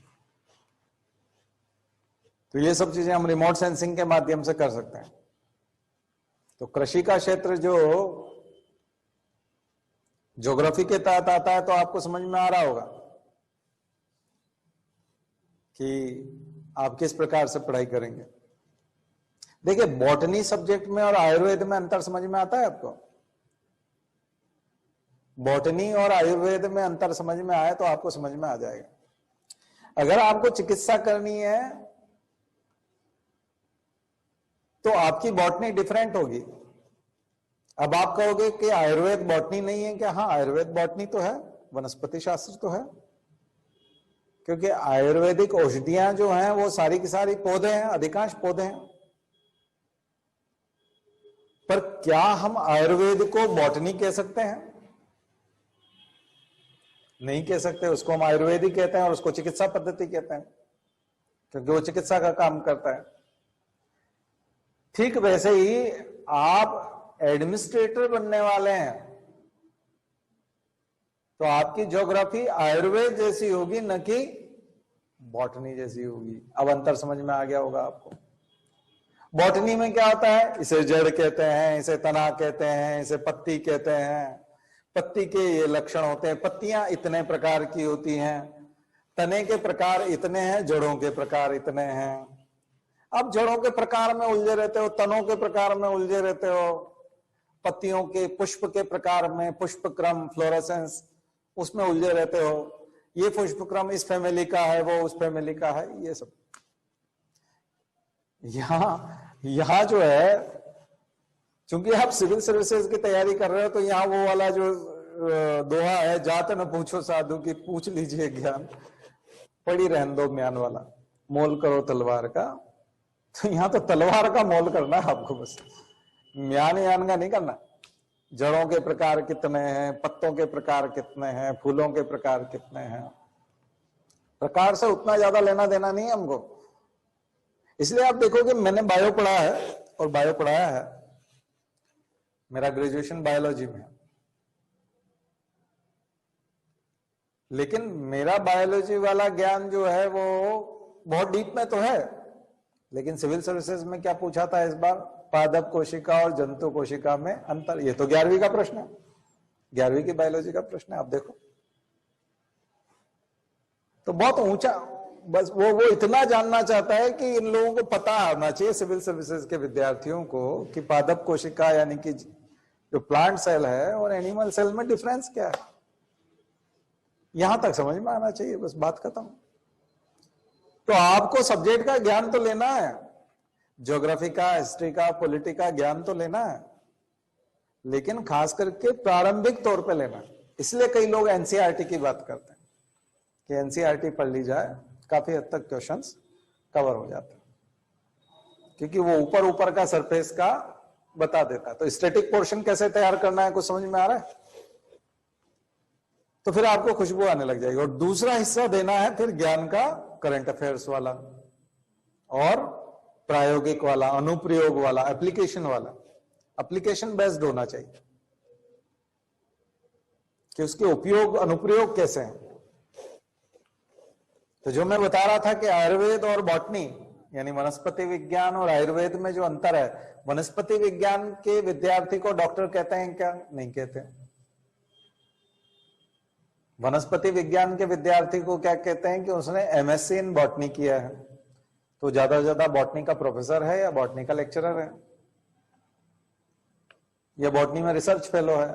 तो ये सब चीजें हम रिमोट सेंसिंग के माध्यम से कर सकते हैं। तो कृषि का क्षेत्र जो ज्योग्राफी के तहत आता है, तो आपको समझ में आ रहा होगा कि आप किस प्रकार से पढ़ाई करेंगे। देखिए बॉटनी सब्जेक्ट में और आयुर्वेद में अंतर समझ में आता है आपको? बॉटनी और आयुर्वेद में अंतर समझ में आए तो आपको समझ में आ जाएगा। अगर आपको चिकित्सा करनी है तो आपकी बॉटनी डिफरेंट होगी। अब आप कहोगे कि आयुर्वेद बॉटनी नहीं है क्या? हाँ, आयुर्वेद बॉटनी तो है, वनस्पति शास्त्र तो है, क्योंकि आयुर्वेदिक औषधियां जो हैं वो सारी की सारी पौधे हैं, अधिकांश पौधे हैं। पर क्या हम आयुर्वेद को बॉटनी कह सकते हैं? नहीं कह सकते। उसको हम आयुर्वेद ही कहते हैं और उसको चिकित्सा पद्धति कहते हैं, क्योंकि वो चिकित्सा का काम करता है। ठीक वैसे ही आप एडमिनिस्ट्रेटर बनने वाले हैं तो आपकी ज्योग्राफी आयुर्वेद जैसी होगी, न कि बॉटनी जैसी होगी। अब अंतर समझ में आ गया होगा आपको। बॉटनी में क्या होता है? इसे जड़ कहते हैं, इसे तना कहते हैं, इसे पत्ती कहते हैं। पत्ती के ये लक्षण होते हैं, पत्तियां इतने प्रकार की होती हैं, तने के प्रकार इतने हैं, जड़ों के प्रकार इतने हैं। अब जड़ों के प्रकार में उलझे रहते हो, तनों के प्रकार में उलझे रहते हो, पत्तियों के पुष्प के प्रकार में, पुष्प क्रम, फ्लोरेसेंस, उसमें उलझे रहते हो। ये पुष्प क्रम इस फैमिली का है, वो उस फैमिली का है, ये सब। यहां जो है, चूंकि आप सिविल सर्विसेज की तैयारी कर रहे हो तो यहाँ वो वाला जो दोहा है, जात न पूछो साधु की पूछ लीजिए ज्ञान, पड़ी रहन दो म्यान वाला, मोल करो तलवार का। तो यहाँ तो तलवार का मोल करना है आपको, बस म्यान यान का नहीं करना। जड़ों के प्रकार कितने हैं, पत्तों के प्रकार कितने हैं, फूलों के प्रकार कितने हैं, प्रकार से उतना ज्यादा लेना देना नहीं है हमको। इसलिए आप देखोगे मैंने बायो पढ़ा है और बायो पढ़ाया है, मेरा ग्रेजुएशन बायोलॉजी में, लेकिन मेरा बायोलॉजी वाला ज्ञान जो है वो बहुत डीप में तो है। लेकिन सिविल सर्विसेज में क्या पूछा था इस बार? पादप कोशिका और जंतु कोशिका में अंतर। ये तो 11वीं का प्रश्न है, 11वीं की बायोलॉजी का प्रश्न है। आप देखो तो बहुत ऊंचा, बस वो इतना जानना चाहता है कि इन लोगों को पता होना चाहिए, सिविल सर्विसेज के विद्यार्थियों को, कि पादप कोशिका यानी कि जो प्लांट सेल है और एनिमल सेल में डिफरेंस क्या है। यहां तक समझ में आना चाहिए, बस बात खत्म। तो आपको सब्जेक्ट का ज्ञान तो लेना है, ज्योग्राफी का, हिस्ट्री का, पॉलिटी का ज्ञान तो लेना है, लेकिन खास करके प्रारंभिक तौर पे लेना है। इसलिए कई लोग एनसीईआरटी की बात करते हैं कि एनसीईआरटी पढ़ ली जाए, काफी हद तक क्वेश्चंस कवर हो जाते हैं, क्योंकि वो ऊपर ऊपर का सरफेस का बता देता है। तो स्टैटिक पोर्शन कैसे तैयार करना है कुछ समझ में आ रहा है? तो फिर आपको खुशबू आने लग जाएगी। और दूसरा हिस्सा देना है फिर ज्ञान का, करंट अफेयर्स वाला और प्रायोगिक वाला, अनुप्रयोग वाला, एप्लीकेशन वाला। एप्लीकेशन बेस्ड होना चाहिए कि उसके उपयोग अनुप्रयोग कैसे हैं। तो जो मैं बता रहा था कि आयुर्वेद और बॉटनी यानी वनस्पति विज्ञान और आयुर्वेद में जो अंतर है, वनस्पति विज्ञान के विद्यार्थी को डॉक्टर कहते हैं क्या? नहीं कहते। वनस्पति विज्ञान के विद्यार्थी को क्या कहते हैं कि उसने एमएससी इन बॉटनी किया है, तो ज्यादा से ज्यादा बॉटनी का प्रोफेसर है या बॉटनी का लेक्चरर है या बॉटनी में रिसर्च फेलो है,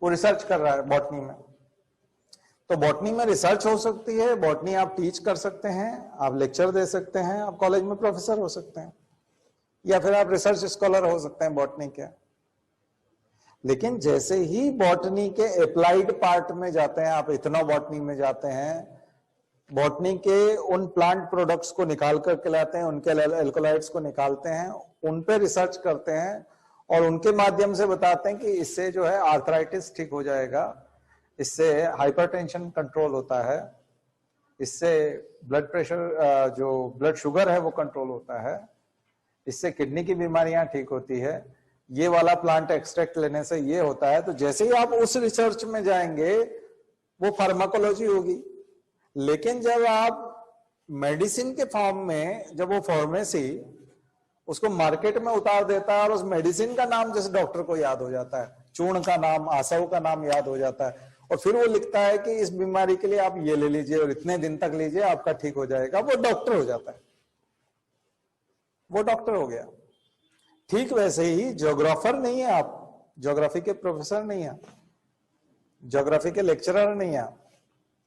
वो रिसर्च कर रहा है बॉटनी में। तो बॉटनी में रिसर्च हो सकती है, बॉटनी आप टीच कर सकते हैं, आप लेक्चर दे सकते हैं, आप कॉलेज में प्रोफेसर हो सकते हैं, या फिर आप रिसर्च स्कॉलर हो सकते हैं बॉटनी के। लेकिन जैसे ही बॉटनी के अप्लाइड पार्ट में जाते हैं, आप इथनो बॉटनी में जाते हैं, बॉटनी के उन प्लांट प्रोडक्ट्स को निकाल करके लाते हैं, उनके एल्कोलाइड्स को निकालते हैं, उन पे रिसर्च करते हैं और उनके माध्यम से बताते हैं कि इससे जो है आर्थराइटिस ठीक हो जाएगा, इससे हाइपरटेंशन कंट्रोल होता है, इससे ब्लड प्रेशर, जो ब्लड शुगर है वो कंट्रोल होता है, इससे किडनी की बीमारियां ठीक होती है, ये वाला प्लांट एक्सट्रैक्ट लेने से ये होता है। तो जैसे ही आप उस रिसर्च में जाएंगे वो फार्माकोलॉजी होगी। लेकिन जब आप मेडिसिन के फॉर्म में, जब वो फार्मेसी उसको मार्केट में उतार देता है और उस मेडिसिन का नाम जैसे डॉक्टर को याद हो जाता है, चूर्ण का नाम, आसव का नाम याद हो जाता है, और फिर वो लिखता है कि इस बीमारी के लिए आप ये ले लीजिए और इतने दिन तक लीजिए, आपका ठीक हो जाएगा, वो डॉक्टर हो जाता है। वो डॉक्टर हो गया। ठीक वैसे ही ज्योग्राफर नहीं है आप, ज्योग्राफी के प्रोफेसर नहीं है, ज्योग्राफी के लेक्चरर नहीं है,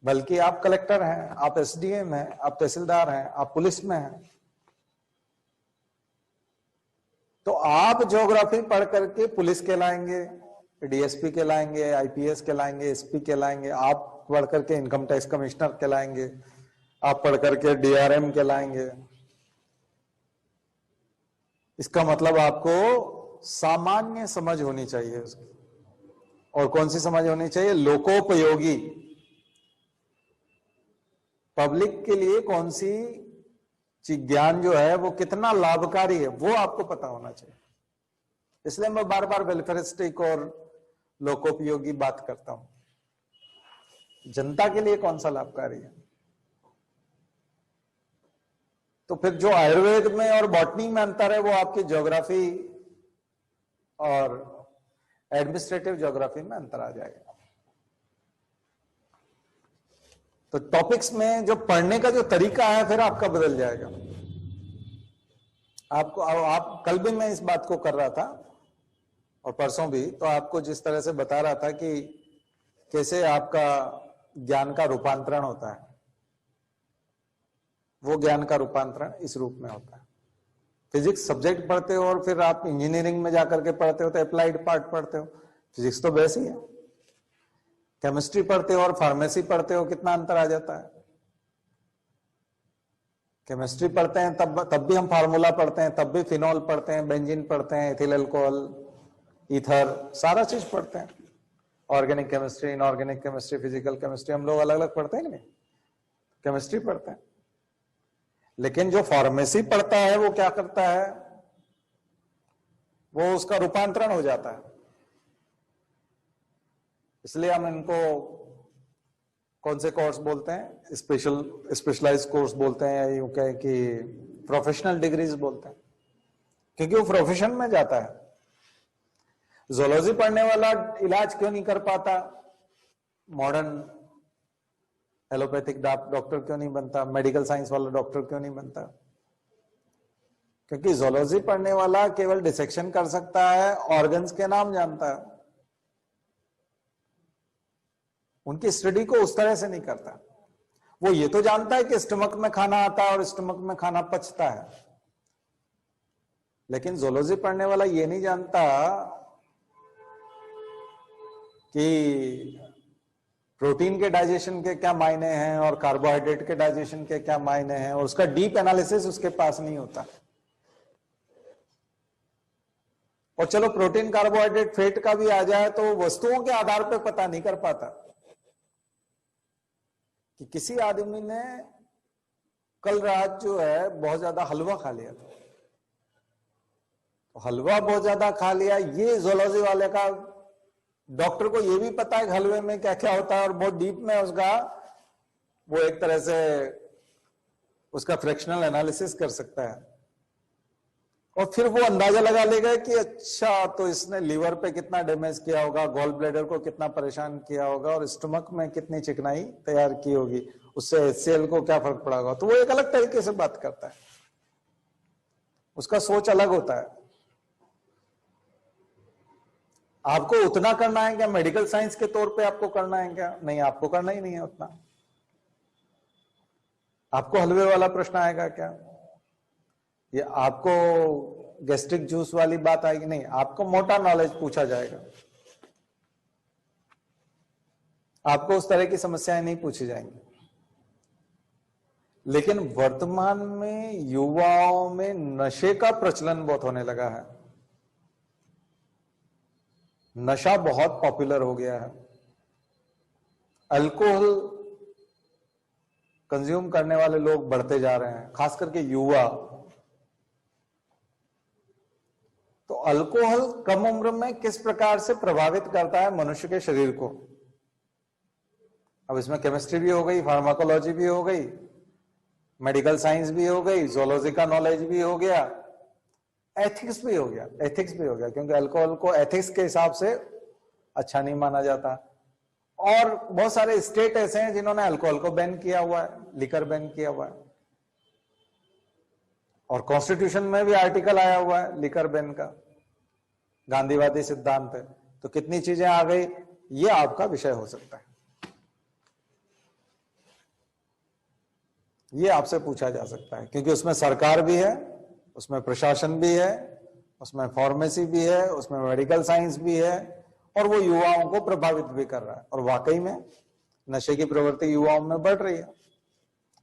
बल्कि आप कलेक्टर हैं, आप एसडीएम हैं, आप तहसीलदार हैं, आप पुलिस में हैं। तो आप ज्योग्राफी पढ़ करके पुलिस कहलाएंगे, डीएसपी कहलाएंगे, आईपीएस कहलाएंगे, एसपी कहलाएंगे, आप पढ़ करके इनकम टैक्स कमिश्नर कहलाएंगे, आप पढ़ करके डीआरएम कहलाएंगे। इसका मतलब आपको सामान्य समझ होनी चाहिए उसकी। और कौन सी समझ होनी चाहिए? लोकोपयोगी। पब्लिक के लिए कौन सी ज्ञान जो है वो कितना लाभकारी है वो आपको पता होना चाहिए। इसलिए मैं बार बार वेलफेयरिस्टिक और लोकोपयोगी बात करता हूं। जनता के लिए कौन सा लाभकारी है? तो फिर जो आयुर्वेद में और बॉटनी में अंतर है वो आपकी ज्योग्राफी और एडमिनिस्ट्रेटिव ज्योग्राफी में अंतर आ जाएगा। तो टॉपिक्स में जो पढ़ने का जो तरीका है फिर आपका बदल जाएगा। आपको आप कल भी मैं इस बात को कर रहा था और परसों भी, तो आपको जिस तरह से बता रहा था कि कैसे आपका ज्ञान का रूपांतरण होता है, वो ज्ञान का रूपांतरण इस रूप में होता है। फिजिक्स सब्जेक्ट पढ़ते हो और फिर आप इंजीनियरिंग में जाकर के पढ़ते हो तो अप्लाइड पार्ट पढ़ते हो। फिजिक्स तो वैसे ही है। केमिस्ट्री पढ़ते हो और फार्मेसी पढ़ते हो, कितना अंतर आ जाता है। केमिस्ट्री पढ़ते हैं तब भी हम फार्मूला पढ़ते हैं, तब भी फिनॉल पढ़ते हैं, बेंजीन पढ़ते हैं, एथिल अल्कोहल, ईथर, सारा चीज पढ़ते हैं। Organic chemistry, inorganic chemistry, physical chemistry हम लोग अलग अलग पढ़ते हैं कि नहीं? केमिस्ट्री पढ़ते हैं। लेकिन जो फार्मेसी पढ़ता है वो क्या करता है? वो उसका रूपांतरण हो जाता है। इसलिए हम इनको कौन से कोर्स बोलते हैं? स्पेशलाइज्ड कोर्स बोलते हैं, या यूं कहें कि प्रोफेशनल डिग्रीज बोलते हैं, क्योंकि वो प्रोफेशन में जाता है। जोलॉजी पढ़ने वाला इलाज क्यों नहीं कर पाता? मॉडर्न एलोपैथिक डॉक्टर क्यों नहीं बनता? मेडिकल साइंस वाला डॉक्टर क्यों नहीं बनता? क्योंकि जोलॉजी पढ़ने वाला केवल डिसेक्शन कर सकता है, ऑर्गन्स के नाम जानता है, उनकी स्टडी को उस तरह से नहीं करता। वो ये तो जानता है कि स्टमक में खाना आता है और स्टमक में खाना पचता है, लेकिन जोलॉजी पढ़ने वाला ये नहीं जानता कि प्रोटीन के डाइजेशन के क्या मायने हैं और कार्बोहाइड्रेट के डाइजेशन के क्या मायने हैं, और उसका डीप एनालिसिस उसके पास नहीं होता। और चलो प्रोटीन, कार्बोहाइड्रेट, फैट का भी आ जाए तो वस्तुओं के आधार पर पता नहीं कर पाता कि किसी आदमी ने कल रात जो है बहुत ज्यादा हलवा खा लिया था, तो हलवा बहुत ज्यादा खा लिया, ये जोलॉजी वाले का डॉक्टर को ये भी पता है कि हलवे में क्या क्या होता है, और बहुत डीप में उसका वो एक तरह से उसका फ्रैक्शनल एनालिसिस कर सकता है, और फिर वो अंदाजा लगा लेगा कि अच्छा तो इसने लीवर पे कितना डैमेज किया होगा, गॉल ब्लैडर को कितना परेशान किया होगा, और स्टमक में कितनी चिकनाई तैयार की होगी, उससे HCl को क्या फर्क पड़ा होगा। तो वो एक अलग तरीके से बात करता है, उसका सोच अलग होता है। आपको उतना करना है क्या? मेडिकल साइंस के तौर पे आपको करना है क्या? नहीं, आपको करना ही नहीं है उतना। आपको हलवे वाला प्रश्न आएगा क्या? ये आपको गैस्ट्रिक जूस वाली बात आएगी? नहीं, आपको मोटा नॉलेज पूछा जाएगा, आपको उस तरह की समस्याएं नहीं पूछी जाएंगी। लेकिन वर्तमान में युवाओं में नशे का प्रचलन बहुत होने लगा है। नशा बहुत पॉपुलर हो गया है। अल्कोहल कंज्यूम करने वाले लोग बढ़ते जा रहे हैं, खास करके युवा। तो अल्कोहल कम उम्र में किस प्रकार से प्रभावित करता है मनुष्य के शरीर को? अब इसमें केमिस्ट्री भी हो गई, फार्माकोलॉजी भी हो गई, मेडिकल साइंस भी हो गई, जोलॉजी का नॉलेज भी हो गया, एथिक्स भी हो गया। एथिक्स भी हो गया क्योंकि अल्कोहल को एथिक्स के हिसाब से अच्छा नहीं माना जाता। और बहुत सारे स्टेट ऐसे हैं जिन्होंने अल्कोहल को बैन किया हुआ है, लिकर बैन किया हुआ है। और कॉन्स्टिट्यूशन में भी आर्टिकल आया हुआ है लिकर बैन का, गांधीवादी सिद्धांत है। तो कितनी चीजें आ गई, ये आपका विषय हो सकता है, ये आपसे पूछा जा सकता है, क्योंकि उसमें सरकार भी है, उसमें प्रशासन भी है, उसमें फार्मेसी भी है, उसमें मेडिकल साइंस भी है, और वो युवाओं को प्रभावित भी कर रहा है। और वाकई में नशे की प्रवृत्ति युवाओं में बढ़ रही है।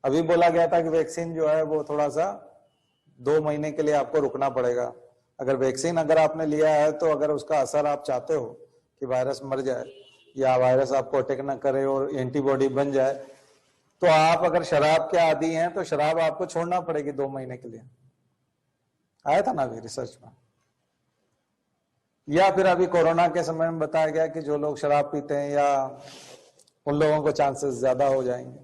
अभी बोला गया था कि वैक्सीन जो है वो थोड़ा सा 2 महीने के लिए आपको रुकना पड़ेगा। अगर वैक्सीन अगर आपने लिया है तो अगर उसका असर आप चाहते हो कि वायरस मर जाए या वायरस आपको अटैक ना करे और एंटीबॉडी बन जाए, तो आप अगर शराब के आदी हैं तो शराब आपको छोड़ना पड़ेगी 2 महीने के लिए। आया था ना अभी रिसर्च में। या फिर अभी कोरोना के समय में बताया गया कि जो लोग शराब पीते हैं या उन लोगों को चांसेस ज्यादा हो जाएंगे,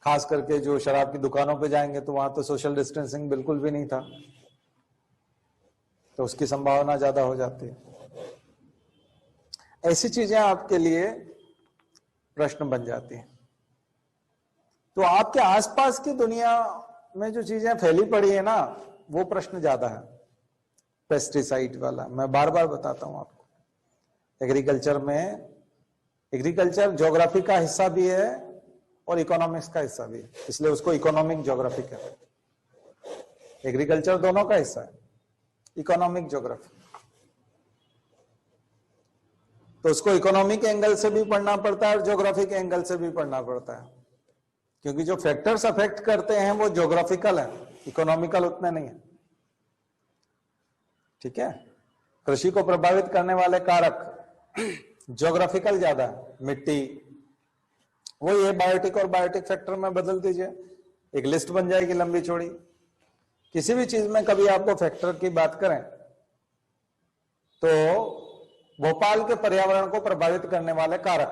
खास करके जो शराब की दुकानों पे जाएंगे तो वहां तो सोशल डिस्टेंसिंग बिल्कुल भी नहीं था, तो उसकी संभावना ज्यादा हो जाती है। ऐसी चीजें आपके लिए प्रश्न बन जाती हैं। तो आपके आसपास की दुनिया में जो चीजें फैली पड़ी है ना, वो प्रश्न ज्यादा है। पेस्टिसाइड वाला मैं बार बार बताता हूं आपको। एग्रीकल्चर ज्योग्राफी का हिस्सा भी है और इकोनॉमिक्स का हिस्सा भी है, इसलिए उसको इकोनॉमिक ज्योग्राफी कहते हैं। एग्रीकल्चर दोनों का हिस्सा है, इकोनॉमिक ज्योग्राफी। तो उसको इकोनॉमिक एंगल से भी पढ़ना पड़ता है और ज्योग्राफिक एंगल से भी पढ़ना पड़ता है, क्योंकि जो फैक्टर्स अफेक्ट करते हैं वो ज्योग्राफिकल है, इकोनॉमिकल उतने नहीं है। ठीक है, कृषि को प्रभावित करने वाले कारक ज्योग्राफिकल ज्यादा है। मिट्टी, वो ये बायोटिक और बायोटिक फैक्टर में बदल दीजिए, एक लिस्ट बन जाएगी लंबी चौड़ी। किसी भी चीज में कभी आपको फैक्टर की बात करें तो भोपाल के पर्यावरण को प्रभावित करने वाले कारक,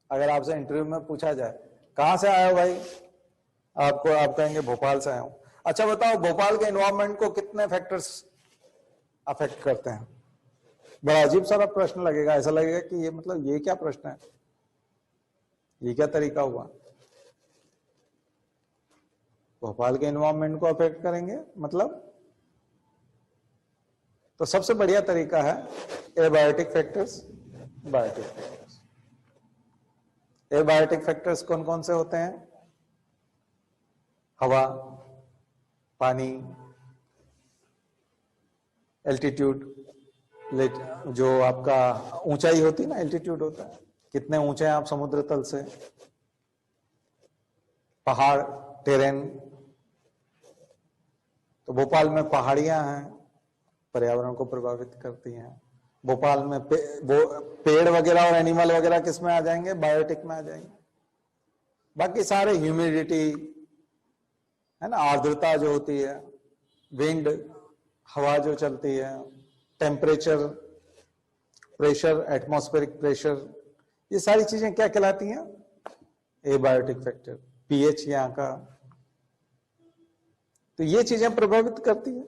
अगर आपसे इंटरव्यू में पूछा जाए कहां से आए हो भाई, आप कहेंगे भोपाल से आया हूं। अच्छा बताओ, भोपाल के एनवायरमेंट को कितने फैक्टर्स अफेक्ट करते हैं? बड़ा अजीब सा प्रश्न लगेगा, ऐसा लगेगा कि ये मतलब ये क्या प्रश्न है, ये क्या तरीका हुआ। भोपाल के एनवायरमेंट को अफेक्ट करेंगे मतलब, तो सबसे बढ़िया तरीका है abiotic factors, biotic factors. Abiotic factors कौन कौन से होते हैं? हवा, पानी, एल्टीट्यूड, जो आपका ऊंचाई होती है ना, एल्टीट्यूड होता है, कितने ऊंचे हैं आप समुद्र तल से, पहाड़, टेरेन। तो भोपाल में पहाड़ियां हैं, पर्यावरण को प्रभावित करती हैं। भोपाल में पेड़ वगैरह और एनिमल वगैरह किस में आ जाएंगे? बायोटिक में आ जाएंगे। बाकी सारे ह्यूमिडिटी है ना, आर्द्रता जो होती है, विंड, हवा जो चलती है, टेम्परेचर, प्रेशर, एटमॉस्फेरिक प्रेशर, ये सारी चीजें क्या कहलाती हैं? Abiotic factor. पीएच यहाँ का, तो ये चीजें प्रभावित करती है।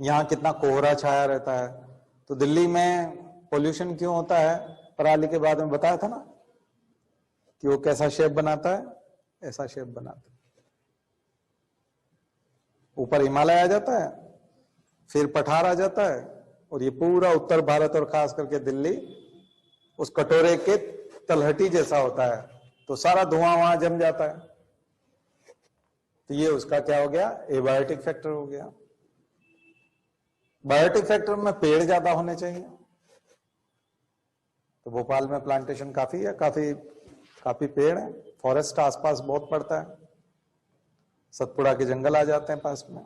यहाँ कितना कोहरा छाया रहता है, तो दिल्ली में पोल्यूशन क्यों होता है? पराली के बाद में बताया था ना कि वो कैसा शेप बनाता है, ऐसा शेप बनाता है। ऊपर हिमालय आ जाता है, फिर पठार आ जाता है, और ये पूरा उत्तर भारत और खास करके दिल्ली उस कटोरे के तलहटी जैसा होता है, तो सारा धुआं वहां जम जाता है। तो ये उसका क्या हो गया? एबायोटिक फैक्टर हो गया। बायोटिक फैक्टर में पेड़ ज्यादा होने चाहिए, तो भोपाल में प्लांटेशन काफी है, काफी पेड़ है, फॉरेस्ट आसपास बहुत पड़ता है, सतपुड़ा के जंगल आ जाते हैं पास में।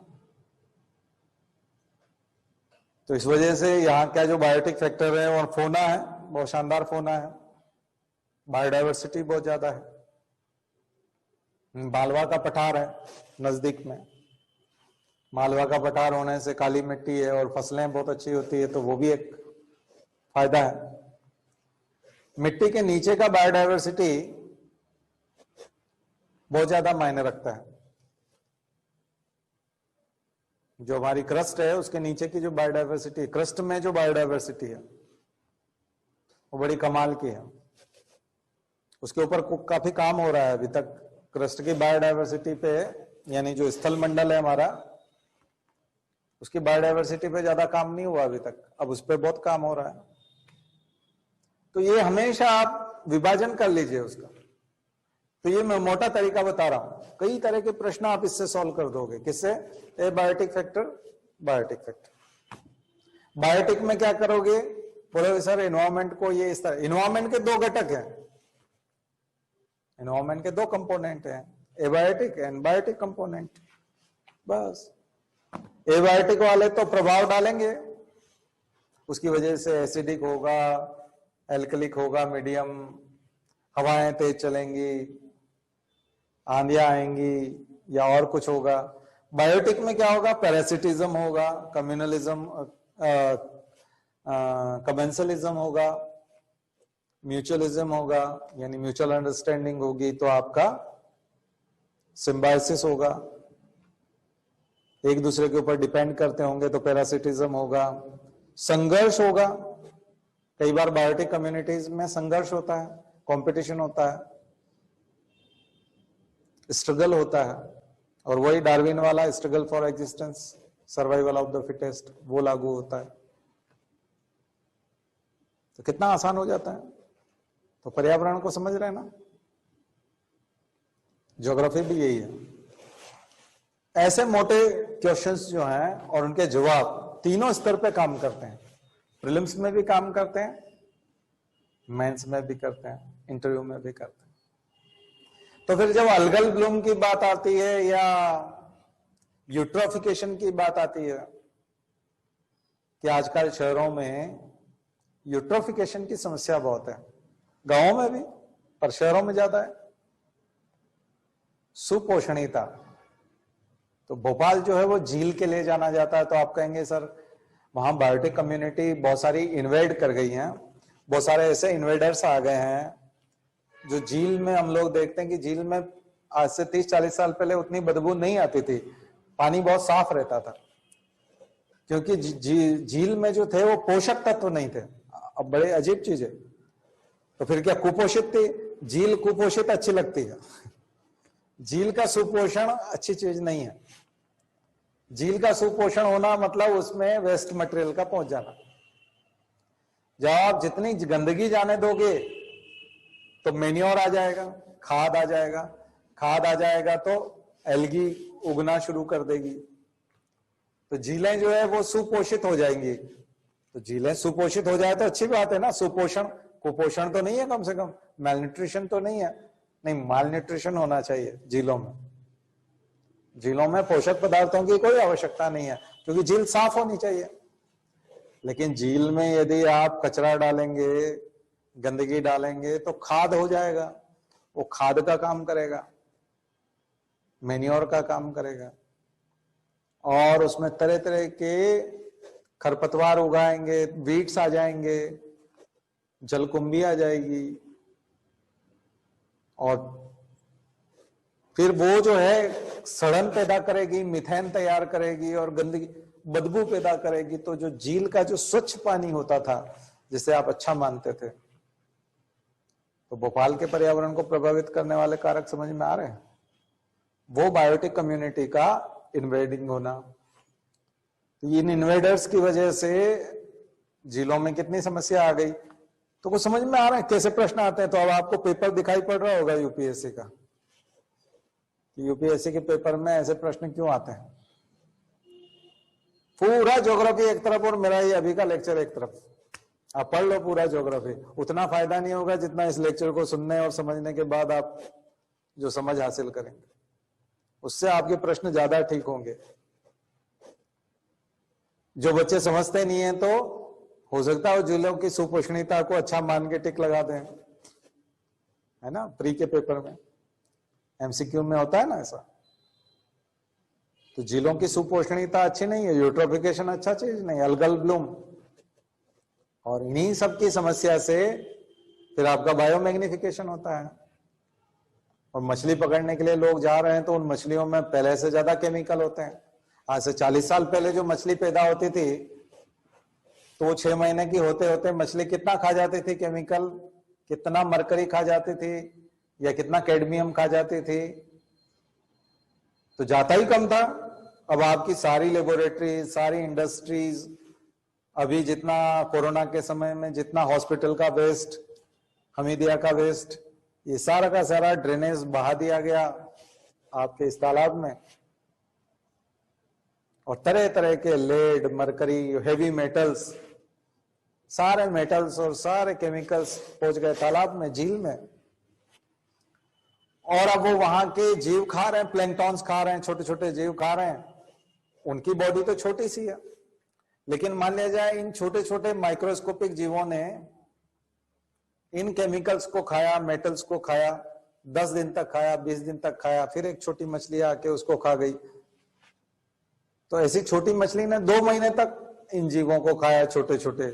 तो इस वजह से यहाँ का जो बायोटिक फैक्टर है और फोना है, बहुत शानदार फोना है, बायोडाइवर्सिटी बहुत ज्यादा है। मालवा का पठार है नजदीक में, मालवा का पठार होने से काली मिट्टी है और फसलें बहुत अच्छी होती है, तो वो भी एक फायदा है। मिट्टी के नीचे का बायोडाइवर्सिटी बहुत ज्यादा मायने रखता है। जो हमारी क्रस्ट है उसके नीचे की जो बायोडाइवर्सिटी, क्रस्ट में जो बायोडाइवर्सिटी है वो बड़ी कमाल की है। उसके ऊपर काफी काम हो रहा है अभी तक, क्रस्ट की बायोडाइवर्सिटी पे यानी जो स्थल मंडल है हमारा, उसकी बायोडायवर्सिटी पे ज्यादा काम नहीं हुआ अभी तक, अब उस पर बहुत काम हो रहा है। तो ये हमेशा आप विभाजन कर लीजिए उसका। तो ये मैं मोटा तरीका बता रहा हूं, कई तरह के प्रश्न आप इससे सॉल्व कर दोगे। किससे? Abiotic factor, biotic factor. Biotic में क्या करोगे? बोलोगे सर एनवायरमेंट को ये इस तरह, एनवायरमेंट के दो घटक हैं, एनवायरमेंट के दो कंपोनेंट हैं, एबायोटिक एंड बायोटिक कंपोनेंट। बस एबायोटिक वाले तो प्रभाव डालेंगे, उसकी वजह से एसिडिक होगा, एल्कलिक होगा मीडियम, हवाएं तेज चलेंगी, आंधियां आएंगी या और कुछ होगा। बायोटिक में क्या होगा? पैरासिटिज्म होगा, कम्युनलिज्म, कमेंसलिज्म होगा, म्यूचुअलिज्म होगा, यानी म्यूचुअल अंडरस्टैंडिंग होगी, तो आपका सिम्बायोसिस होगा, एक दूसरे के ऊपर डिपेंड करते होंगे तो पैरासिटिज्म होगा। संघर्ष होगा, कई बार बायोटिक कम्युनिटीज में संघर्ष होता है, कंपटीशन होता है, स्ट्रगल होता है, और वही डार्विन वाला struggle for existence, survival of the fittest, वो लागू होता है। तो कितना आसान हो जाता है। तो पर्यावरण को समझ रहे हैं ना, ज्योग्राफी भी यही है। ऐसे मोटे क्वेश्चंस जो हैं और उनके जवाब तीनों स्तर पे काम करते हैं, प्रीलिम्स में भी काम करते हैं, मेंस में भी करते हैं, इंटरव्यू में भी करते हैं। तो फिर जब अलगल ब्लूम की बात आती है या यूट्रोफिकेशन की बात आती है कि आजकल शहरों में यूट्रोफिकेशन की समस्या बहुत है, गांवों में भी पर शहरों में ज्यादा है। सुपोषणीयता, तो भोपाल जो है वो झील के लिए जाना जाता है, तो आप कहेंगे सर वहां बायोटिक कम्युनिटी बहुत सारी इन्वेड कर गई हैं, बहुत सारे ऐसे इन्वेडर्स आ गए हैं जो झील में, हम लोग देखते हैं कि झील में आज से 30-40 साल पहले उतनी बदबू नहीं आती थी, पानी बहुत साफ रहता था, क्योंकि झील में जो थे वो पोषक तत्व नहीं थे। अब बड़े अजीब चीज है, तो फिर क्या कुपोषित थी झील? कुपोषित अच्छी लगती है, झील का सुपोषण अच्छी चीज नहीं है। झील का सुपोषण होना मतलब उसमें वेस्ट मटेरियल का पहुंच जाना। जब आप जितनी गंदगी जाने दोगे तो मेन्योर आ जाएगा, खाद आ जाएगा, खाद आ जाएगा तो एल्गी उगना शुरू कर देगी, तो झीलें जो है वो सुपोषित हो जाएंगी। तो झीलें सुपोषित हो जाए तो अच्छी बात है ना, सुपोषण, कुपोषण तो नहीं है, कम से कम मैलन्यूट्रिशन तो नहीं है, नहीं मालन्यूट्रिशन होना चाहिए झीलों में। झीलों में पोषक पदार्थों की कोई आवश्यकता नहीं है, क्योंकि झील साफ होनी चाहिए। लेकिन झील में यदि आप कचरा डालेंगे, गंदगी डालेंगे तो खाद हो जाएगा, वो खाद का काम करेगा, मेन्योर का काम करेगा, और उसमें तरह तरह के खरपतवार उगाएंगे, वीड्स आ जाएंगे, जलकुंभी आ जाएगी, और फिर वो जो है सड़न पैदा करेगी, मीथेन तैयार करेगी और गंदगी, बदबू पैदा करेगी। तो जो झील का जो स्वच्छ पानी होता था जिसे आप अच्छा मानते थे, तो भोपाल के पर्यावरण को प्रभावित करने वाले कारक समझ में आ रहे हैं। वो बायोटिक कम्युनिटी का इन्वेडिंग होना, इन इन्वेडर्स की वजह से झीलों में कितनी समस्या आ गई। तो कुछ समझ में आ रहा है कैसे प्रश्न आते हैं। तो अब आपको पेपर दिखाई पड़ रहा होगा यूपीएससी का, यूपीएससी के पेपर में ऐसे प्रश्न क्यों आते हैं। पूरा ज्योग्राफी एक तरफ और मेरा ये अभी का लेक्चर एक तरफ, आप पढ़ लो पूरा ज्योग्राफी। उतना फायदा नहीं होगा जितना इस लेक्चर को सुनने और समझने के बाद आप जो समझ हासिल करेंगे, उससे आपके प्रश्न ज्यादा ठीक होंगे। जो बच्चे समझते नहीं है तो हो सकता है झीलों की सुपोषणीयता को अच्छा मान के टिक लगा दें, है ना। प्री के पेपर में एमसीक्यू में होता है ना ऐसा। तो झीलों की सुपोषणीयता अच्छी नहीं है, यूट्रोफिकेशन अच्छा चीज नहीं, अलगल ब्लूम, और इन्हीं सब की समस्या से फिर आपका बायोमैग्निफिकेशन होता है। और मछली पकड़ने के लिए लोग जा रहे हैं तो उन मछलियों में पहले से ज्यादा केमिकल होते हैं। आज से 40 साल पहले जो मछली पैदा होती थी तो 6 महीने की होते होते मछली कितना खा जाती थी केमिकल, कितना मरकरी खा जाती थी या कितना कैडमियम खा जाती थी। तो जाता ही कम था। अब आपकी सारी लेबोरेटरी, सारी इंडस्ट्रीज, अभी जितना कोरोना के समय में जितना हॉस्पिटल का वेस्ट, हमीदिया का वेस्ट, ये सारा का सारा ड्रेनेज बहा दिया गया आपके इस तालाब में। और तरह तरह के लेड, मरकरी, हेवी मेटल्स, सारे मेटल्स और सारे केमिकल्स पहुंच गए तालाब में, झील में। और अब वो वहां के जीव खा रहे हैं, प्लैंक्टॉन्स खा रहे हैं, छोटे छोटे जीव खा रहे हैं। उनकी बॉडी तो छोटी सी है, लेकिन मान लिया जाए इन छोटे छोटे माइक्रोस्कोपिक जीवों ने इन केमिकल्स को खाया, मेटल्स को खाया, 10 दिन तक खाया, 20 दिन तक खाया, फिर एक छोटी मछली आके उसको खा गई। तो ऐसी छोटी मछली ने 2 महीने तक इन जीवों को खाया, छोटे छोटे।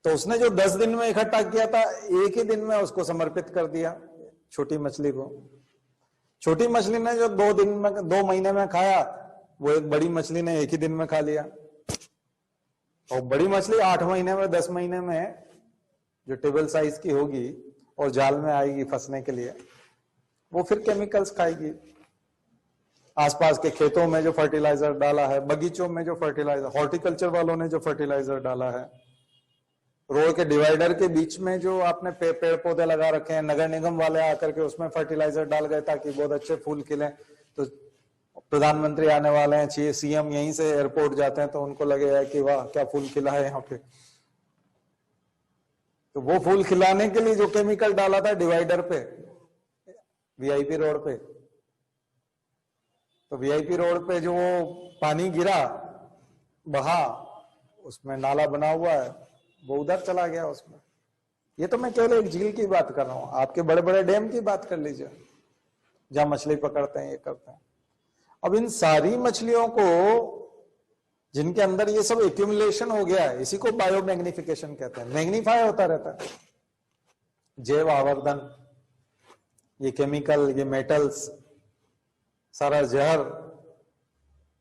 तो उसने जो 10 दिन में इकट्ठा किया था, एक ही दिन में उसको समर्पित कर दिया छोटी मछली को। छोटी मछली ने जो 2 महीने में खाया, वो एक बड़ी मछली ने एक ही दिन में खा लिया। और बड़ी मछली 8 महीने में, 10 महीने में, जो टेबल साइज की होगी और जाल में आएगी फंसने के लिए, वो फिर केमिकल्स खाएगी। आसपास के खेतों में जो फर्टिलाइजर डाला है, बगीचों में जो फर्टिलाइजर, हॉर्टिकल्चर वालों ने जो फर्टिलाइजर डाला है, रोड के डिवाइडर के बीच में जो आपने पेड़ पौधे लगा रखे हैं, नगर निगम वाले आकर के उसमें फर्टिलाइजर डाल गए ताकि बहुत अच्छे फूल खिले। तो प्रधानमंत्री आने वाले हैं, सीएम यहीं से एयरपोर्ट जाते हैं, तो उनको लगेगा कि वाह क्या फूल खिला है यहाँ पे। तो वो फूल खिलाने के लिए जो केमिकल डाला था डिवाइडर पे, वीआईपी रोड पे, तो वीआईपी रोड पे जो पानी गिरा, बहा, उसमें नाला बना हुआ है, वो उधर चला गया उसमें। ये तो मैं केवल एक झील की बात कर रहा हूं, आपके बड़े बड़े डैम की बात कर लीजिए जहां मछली पकड़ते हैं, ये करते हैं। अब इन सारी मछलियों को, जिनके अंदर ये सब एक्यूमुलेशन हो गया है, इसी को बायोमैग्निफिकेशन कहते हैं। मैग्नीफाई होता रहता है, जैव आवर्धन, ये केमिकल, ये मेटल्स, सारा जहर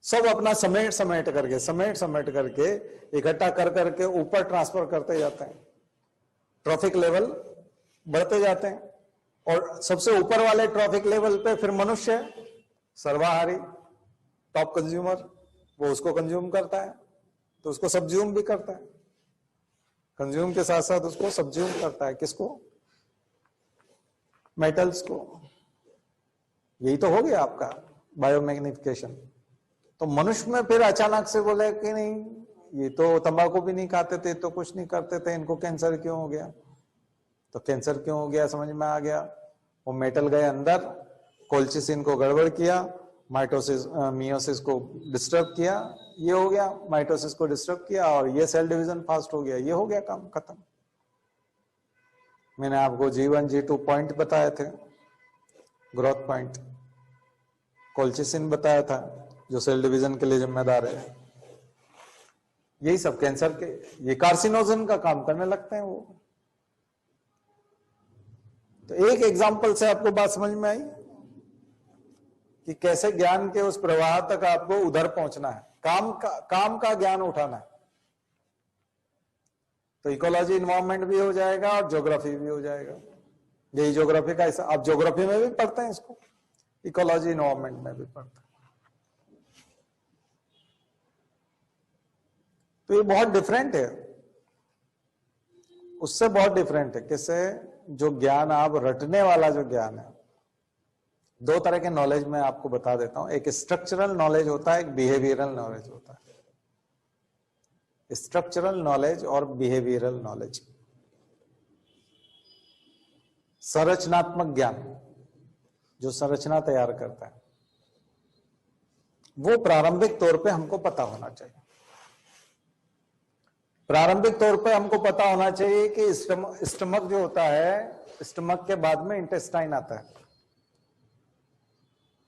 सब अपना समेट समेट करके इकट्ठा कर करके ऊपर ट्रांसफर करते जाते हैं। ट्रॉफिक लेवल बढ़ते जाते हैं, और सबसे ऊपर वाले ट्रॉफिक लेवल पे फिर मनुष्य, सर्वाहारी, टॉप कंज्यूमर, वो उसको कंज्यूम करता है, तो उसको सब्ज्यूम भी करता है। कंज्यूम के साथ साथ उसको सब्ज्यूम करता है, किसको? मेटल्स को। यही तो हो गया आपका बायोमैग्निफिकेशन। तो मनुष्य में फिर अचानक से बोले कि नहीं, ये तो तंबाकू भी नहीं खाते थे, तो कुछ नहीं करते थे, इनको कैंसर क्यों हो गया? तो कैंसर क्यों हो गया समझ में आ गया। वो मेटल गए अंदर, कोल्चिसिन को गड़बड़ किया, माइटोसिस मियोसिस को डिस्टर्ब किया, ये हो गया, माइटोसिस को डिस्टर्ब किया, और ये सेल डिवीजन फास्ट हो गया, ये हो गया काम खत्म। मैंने आपको G1 G2 पॉइंट बताए थे, ग्रोथ पॉइंट, कोल्चिसिन बताया था जो सेल डिवीजन के लिए जिम्मेदार है। यही सब कैंसर के, ये कार्सिनोजन का काम करने लगते हैं वो। तो एक एग्जांपल से आपको बात समझ में आई कि कैसे ज्ञान के उस प्रवाह तक आपको उधर पहुंचना है, काम का ज्ञान उठाना है। तो इकोलॉजी इन्वायरमेंट भी हो जाएगा और ज्योग्राफी भी हो जाएगा। यही ज्योग्राफी का हिस्सा, आप ज्योग्राफी में भी पढ़ते हैं इसको, इकोलॉजी इन्वायरमेंट में भी पढ़ते हैं। तो ये बहुत डिफरेंट है, उससे बहुत डिफरेंट है। किससे? जो ज्ञान आप रटने वाला जो ज्ञान है। 2 तरह के नॉलेज मैं आपको बता देता हूं, एक स्ट्रक्चरल नॉलेज होता है, एक बिहेवियरल नॉलेज होता है। स्ट्रक्चरल नॉलेज और बिहेवियरल नॉलेज, संरचनात्मक ज्ञान जो संरचना तैयार करता है, वो प्रारंभिक तौर पे हमको पता होना चाहिए। प्रारंभिक तौर पे हमको पता होना चाहिए कि स्टमक जो होता है, स्टमक के बाद में इंटेस्टाइन आता है।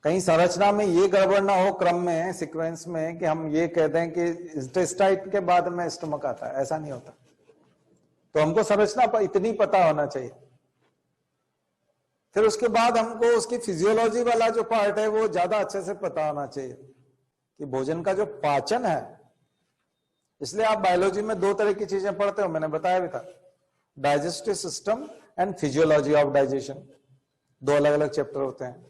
कहीं संरचना में ये गड़बड़ ना हो, क्रम में, सीक्वेंस में, कि हम ये कहते हैं कि इंटेस्टाइन के बाद में स्टमक आता है, ऐसा नहीं होता। तो हमको संरचना पर इतनी पता होना चाहिए। फिर उसके बाद हमको उसकी फिजियोलॉजी वाला जो पार्ट है वो ज्यादा अच्छे से पता होना चाहिए कि भोजन का जो पाचन है। इसलिए आप बायोलॉजी में 2 तरह की चीजें पढ़ते हो, मैंने बताया भी था, digestive system and physiology of digestion, 2 अलग अलग चैप्टर होते हैं।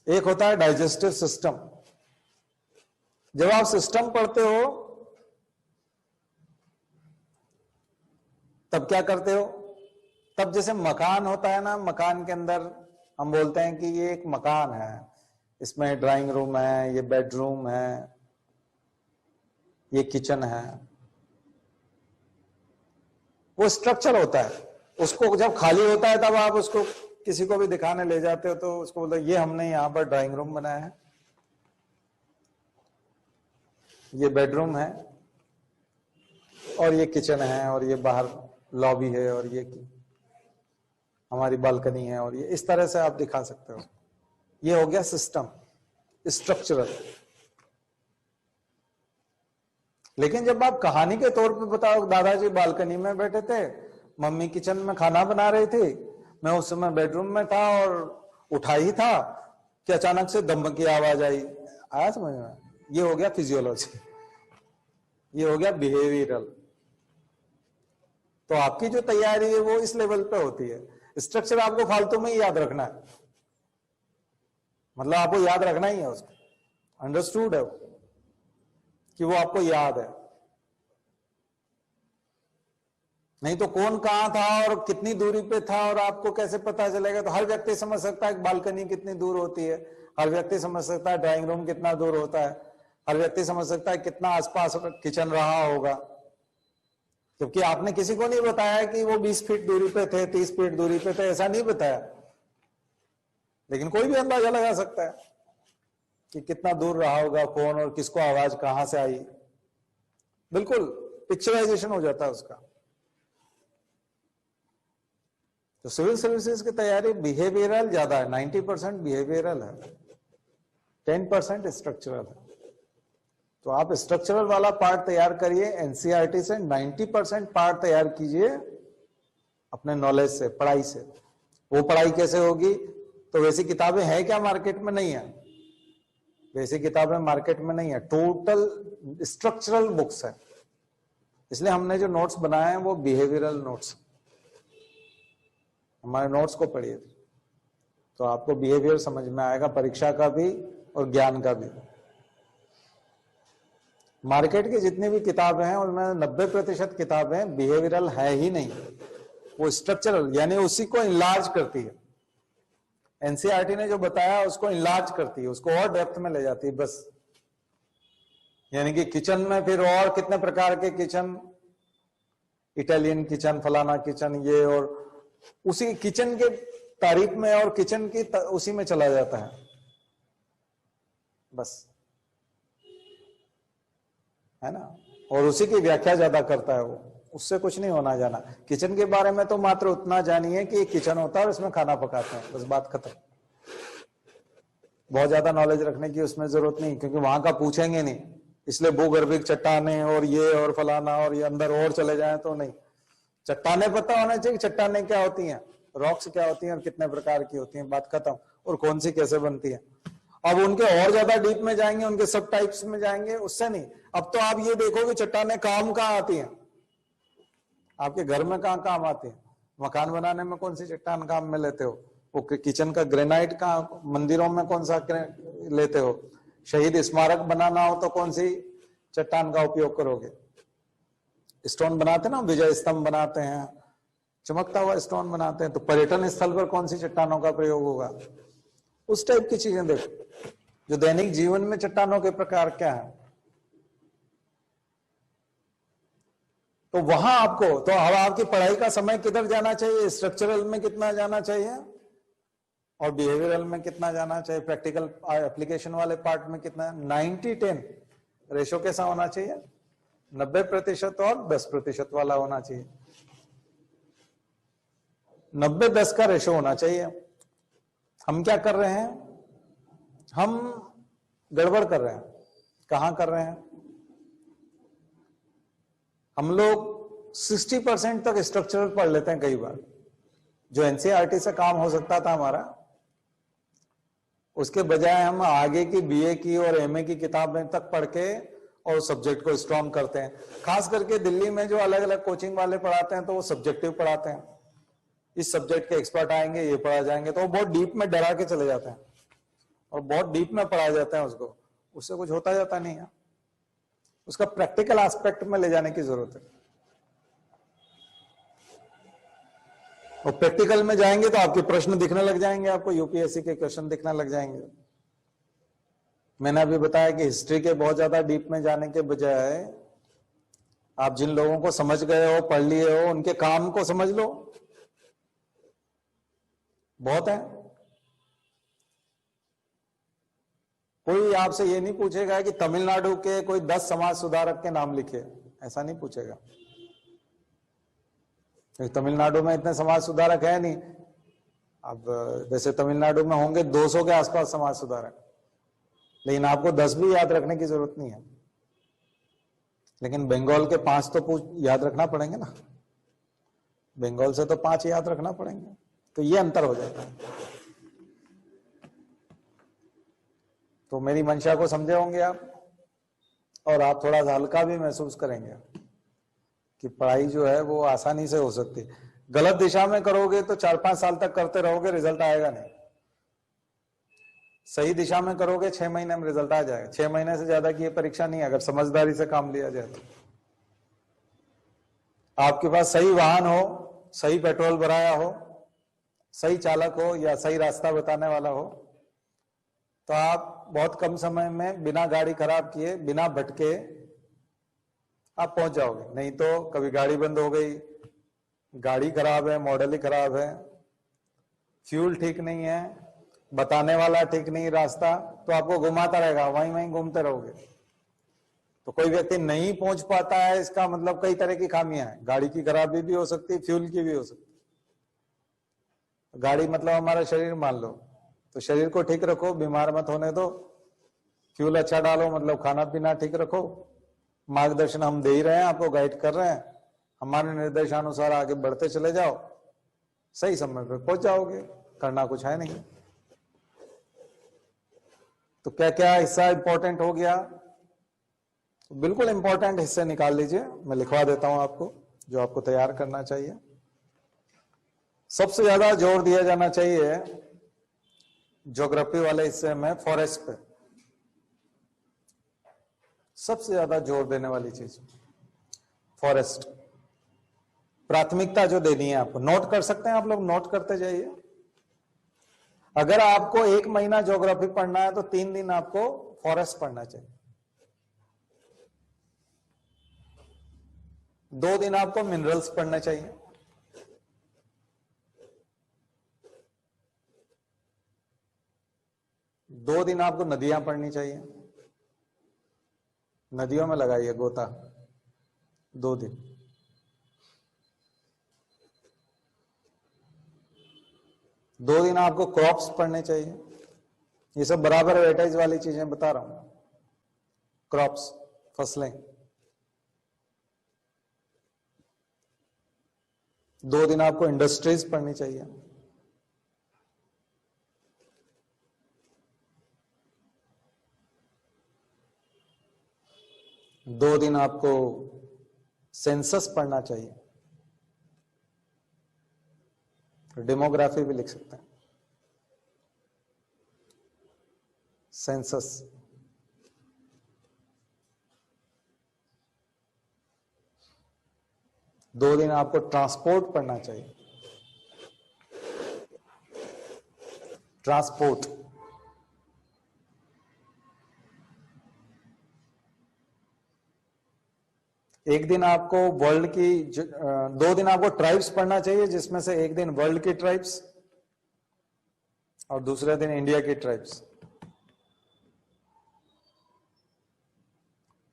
एक होता है डाइजेस्टिव सिस्टम। जब आप सिस्टम पढ़ते हो तब क्या करते हो? तब जैसे मकान होता है ना, मकान के अंदर हम बोलते हैं कि ये एक मकान है, इसमें ड्राइंग रूम है, ये बेडरूम है, ये किचन है। वो स्ट्रक्चर होता है। उसको जब खाली होता है तब आप उसको किसी को भी दिखाने ले जाते हो तो उसको बोलते ये हमने यहां पर ड्राइंग रूम बनाया है, ये बेडरूम है, और ये किचन है, और ये बाहर लॉबी है, और ये हमारी बालकनी है, और ये इस तरह से आप दिखा सकते हो। ये हो गया सिस्टम, स्ट्रक्चरल। लेकिन जब आप कहानी के तौर पे बताओ, दादाजी बालकनी में बैठे थे, मम्मी किचन में खाना बना रही थी, मैं उस समय बेडरूम में था और उठा ही था कि अचानक से दम की आवाज आई। आया समझ में? ये हो गया फिजियोलॉजी, ये हो गया बिहेवियरल। तो आपकी जो तैयारी है वो इस लेवल पे होती है। स्ट्रक्चर आपको फालतू में ही याद रखना है, मतलब आपको याद रखना ही है उसको, अंडरस्टूड है वो, कि वो आपको याद है। नहीं तो कौन कहां था और कितनी दूरी पे था और आपको कैसे पता चलेगा? तो हर व्यक्ति समझ सकता है बालकनी कितनी दूर होती है, हर व्यक्ति समझ सकता है ड्राइंग रूम कितना दूर होता है, हर व्यक्ति समझ सकता है कितना आसपास किचन रहा होगा। जबकि आपने किसी को नहीं बताया कि वो 20 फीट दूरी पे थे, 30 फीट दूरी पे थे, ऐसा नहीं बताया। लेकिन कोई भी अंदाजा लगा सकता है कि कितना दूर रहा होगा कौन, और किसको आवाज कहां से आई। बिल्कुल पिक्चराइजेशन हो जाता है उसका। तो सिविल सर्विसेज की तैयारी बिहेवियरल ज्यादा है, 90% बिहेवियरल है, 10% स्ट्रक्चरल है। तो आप स्ट्रक्चरल वाला पार्ट तैयार करिए एनसीईआरटी से, 90% पार्ट तैयार कीजिए अपने नॉलेज से, पढ़ाई से। वो पढ़ाई कैसे होगी? तो वैसी किताबें हैं क्या मार्केट में? नहीं है, वैसी किताबें मार्केट में नहीं है, टोटल स्ट्रक्चरल बुक्स है। इसलिए हमने जो नोट्स बनाए हैं वो बिहेवियरल नोट्स। हमारे नोट्स को पढ़िए तो आपको बिहेवियर समझ में आएगा, परीक्षा का भी और ज्ञान का भी। मार्केट की जितनी भी किताबें हैं उनमें 90% किताबें बिहेवियरल है ही नहीं, वो स्ट्रक्चरल यानी उसी को इनलार्ज करती है। एनसीईआरटी ने जो बताया उसको इनलार्ज करती है, उसको और डेप्थ में ले जाती है बस। यानी कि किचन में फिर और कितने प्रकार के किचन, इटालियन किचन, फलाना किचन, ये, और उसी किचन के तारीफ में और किचन की उसी में चला जाता है बस, है ना। और उसी की व्याख्या ज्यादा करता है वो, उससे कुछ नहीं होना जाना। किचन के बारे में तो मात्र उतना जानिए कि किचन होता है और इसमें खाना पकाते हैं, बस बात खत्म। बहुत ज्यादा नॉलेज रखने की उसमें जरूरत नहीं, क्योंकि वहां का पूछेंगे नहीं, इसलिए भूगर्भिक चट्टाने और ये और फलाना और ये अंदर और चले जाए तो नहीं। चट्टाने पता होना चाहिए चट्टाने क्या होती हैं, रॉक्स क्या होती हैं और कितने प्रकार की होती हैं, बात खत्म। और कौन सी कैसे बनती है। अब उनके और ज्यादा डीप में जाएंगे, उनके सब टाइप्स में जाएंगे, उससे नहीं। अब तो आप ये देखो कि चट्टाने काम कहाँ आती हैं, आपके घर में कहाँ काम आती है? मकान बनाने में कौन सी चट्टान काम में लेते हो? वो किचन का ग्रेनाइट का, मंदिरों में कौन सा लेते हो? शहीद स्मारक बनाना हो तो कौन सी चट्टान का उपयोग करोगे? स्टोन बनाते ना, विजय स्तंभ बनाते हैं, चमकता हुआ स्टोन बनाते हैं, तो पर्यटन स्थल पर कौन सी चट्टानों का प्रयोग होगा? उस टाइप की चीजें देखो। जो दैनिक जीवन में चट्टानों के प्रकार क्या है, तो वहां आपको, तो अब आपकी पढ़ाई का समय किधर जाना चाहिए? स्ट्रक्चरल में कितना जाना चाहिए और बिहेवियरल में कितना जाना चाहिए, प्रैक्टिकल एप्लीकेशन वाले पार्ट में कितना? 90-10 रेशो कैसा होना चाहिए? 90% और 10% वाला होना चाहिए। 90-10 का रेशो होना चाहिए। हम क्या कर रहे हैं? हम गड़बड़ कर रहे हैं। कहां कर रहे हैं? हम लोग 60% तक स्ट्रक्चरल पढ़ लेते हैं कई बार, जो एनसीईआरटी से काम हो सकता था हमारा, उसके बजाय हम आगे की बीए की और एमए की किताबें तक पढ़ के और सब्जेक्ट को स्ट्रॉन्ग करते हैं। खास करके दिल्ली में जो अलग अलग कोचिंग वाले पढ़ाते हैं तो वो सब्जेक्टिव पढ़ाते हैं, इस सब्जेक्ट के एक्सपर्ट आएंगे, ये पढ़ा जाएंगे, तो वो बहुत डीप में डरा के चले जाते हैं। और बहुत डीप में पढ़ाया जाता है उसको, उससे कुछ होता जाता नहीं है। उसका प्रैक्टिकल एस्पेक्ट में ले जाने की जरूरत है। और प्रैक्टिकल में जाएंगे तो आपके प्रश्न दिखने लग जाएंगे, आपको यूपीएससी के क्वेश्चन दिखने लग जाएंगे। मैंने अभी बताया कि हिस्ट्री के बहुत ज्यादा डीप में जाने के बजाय आप जिन लोगों को समझ गए हो, पढ़ लिए हो, उनके काम को समझ लो, बहुत है। कोई आपसे ये नहीं पूछेगा कि तमिलनाडु के कोई 10 समाज सुधारक के नाम लिखे, ऐसा नहीं पूछेगा। तमिलनाडु में इतने समाज सुधारक है नहीं। अब जैसे तमिलनाडु में होंगे 200 के आसपास समाज सुधारक, लेकिन आपको 10 भी याद रखने की जरूरत नहीं है। लेकिन बंगाल के 5 तो याद रखना पड़ेंगे ना, बंगाल से तो 5 याद रखना पड़ेंगे, तो ये अंतर हो जाएगा। तो मेरी मंशा को समझे होंगे आप, और आप थोड़ा सा हल्का भी महसूस करेंगे कि पढ़ाई जो है वो आसानी से हो सकती है। गलत दिशा में करोगे तो 4-5 साल तक करते रहोगे, रिजल्ट आएगा नहीं। सही दिशा में करोगे 6 महीने में रिजल्ट आ जाएगा। 6 महीने से ज्यादा की ये परीक्षा नहीं है, अगर समझदारी से काम लिया जाए तो। आपके पास सही वाहन हो, सही पेट्रोल भराया हो, सही चालक हो या सही रास्ता बताने वाला हो, तो आप बहुत कम समय में बिना गाड़ी खराब किए, बिना भटके आप पहुंच जाओगे। नहीं तो कभी गाड़ी बंद हो गई, गाड़ी खराब है, मॉडल ही खराब है, फ्यूल ठीक नहीं है, बताने वाला ठीक नहीं रास्ता, तो आपको घुमाता रहेगा, वहीं वहीं घूमते रहोगे। तो कोई व्यक्ति नहीं पहुंच पाता है, इसका मतलब कई तरह की खामियां हैं। गाड़ी की खराबी भी हो सकती है, फ्यूल की भी हो सकती है। गाड़ी मतलब हमारा शरीर मान लो, तो शरीर को ठीक रखो, बीमार मत होने दो। फ्यूल अच्छा डालो, मतलब खाना पीना ठीक रखो। मार्गदर्शन हम दे ही रहे हैं, आपको गाइड कर रहे हैं, हमारे निर्देशानुसार आगे बढ़ते चले जाओ, सही समय पे पहुंच जाओगे। करना कुछ है नहीं। तो क्या क्या हिस्सा इंपॉर्टेंट हो गया? तो बिल्कुल इंपॉर्टेंट हिस्से निकाल लीजिए, मैं लिखवा देता हूं आपको, जो आपको तैयार करना चाहिए। सबसे ज्यादा जोर दिया जाना चाहिए ज्योग्राफी वाले हिस्से में फॉरेस्ट पे, सबसे ज्यादा जोर देने वाली चीज फॉरेस्ट। प्राथमिकता जो देनी है आपको, नोट कर सकते हैं आप लोग, नोट करते जाइए। अगर आपको 1 महीना ज्योग्राफी पढ़ना है तो 3 दिन आपको फॉरेस्ट पढ़ना चाहिए, 2 दिन आपको मिनरल्स पढ़ने चाहिए, 2 दिन आपको नदियां पढ़नी चाहिए, नदियों में लगाइए गोता 2 दिन। 2 दिन आपको क्रॉप्स पढ़ने चाहिए। ये सब बराबर वेटेज वाली चीजें बता रहा हूं। क्रॉप्स, फसलें। 2 दिन आपको इंडस्ट्रीज पढ़नी चाहिए। 2 दिन आपको सेंसस पढ़ना चाहिए, डेमोग्राफी भी लिख सकते हैं, सेंसस। 2 दिन आपको ट्रांसपोर्ट पढ़ना चाहिए, ट्रांसपोर्ट। 1 दिन आपको वर्ल्ड की 2 दिन आपको ट्राइब्स पढ़ना चाहिए, जिसमें से 1 दिन वर्ल्ड की ट्राइब्स और दूसरे दिन इंडिया की ट्राइब्स।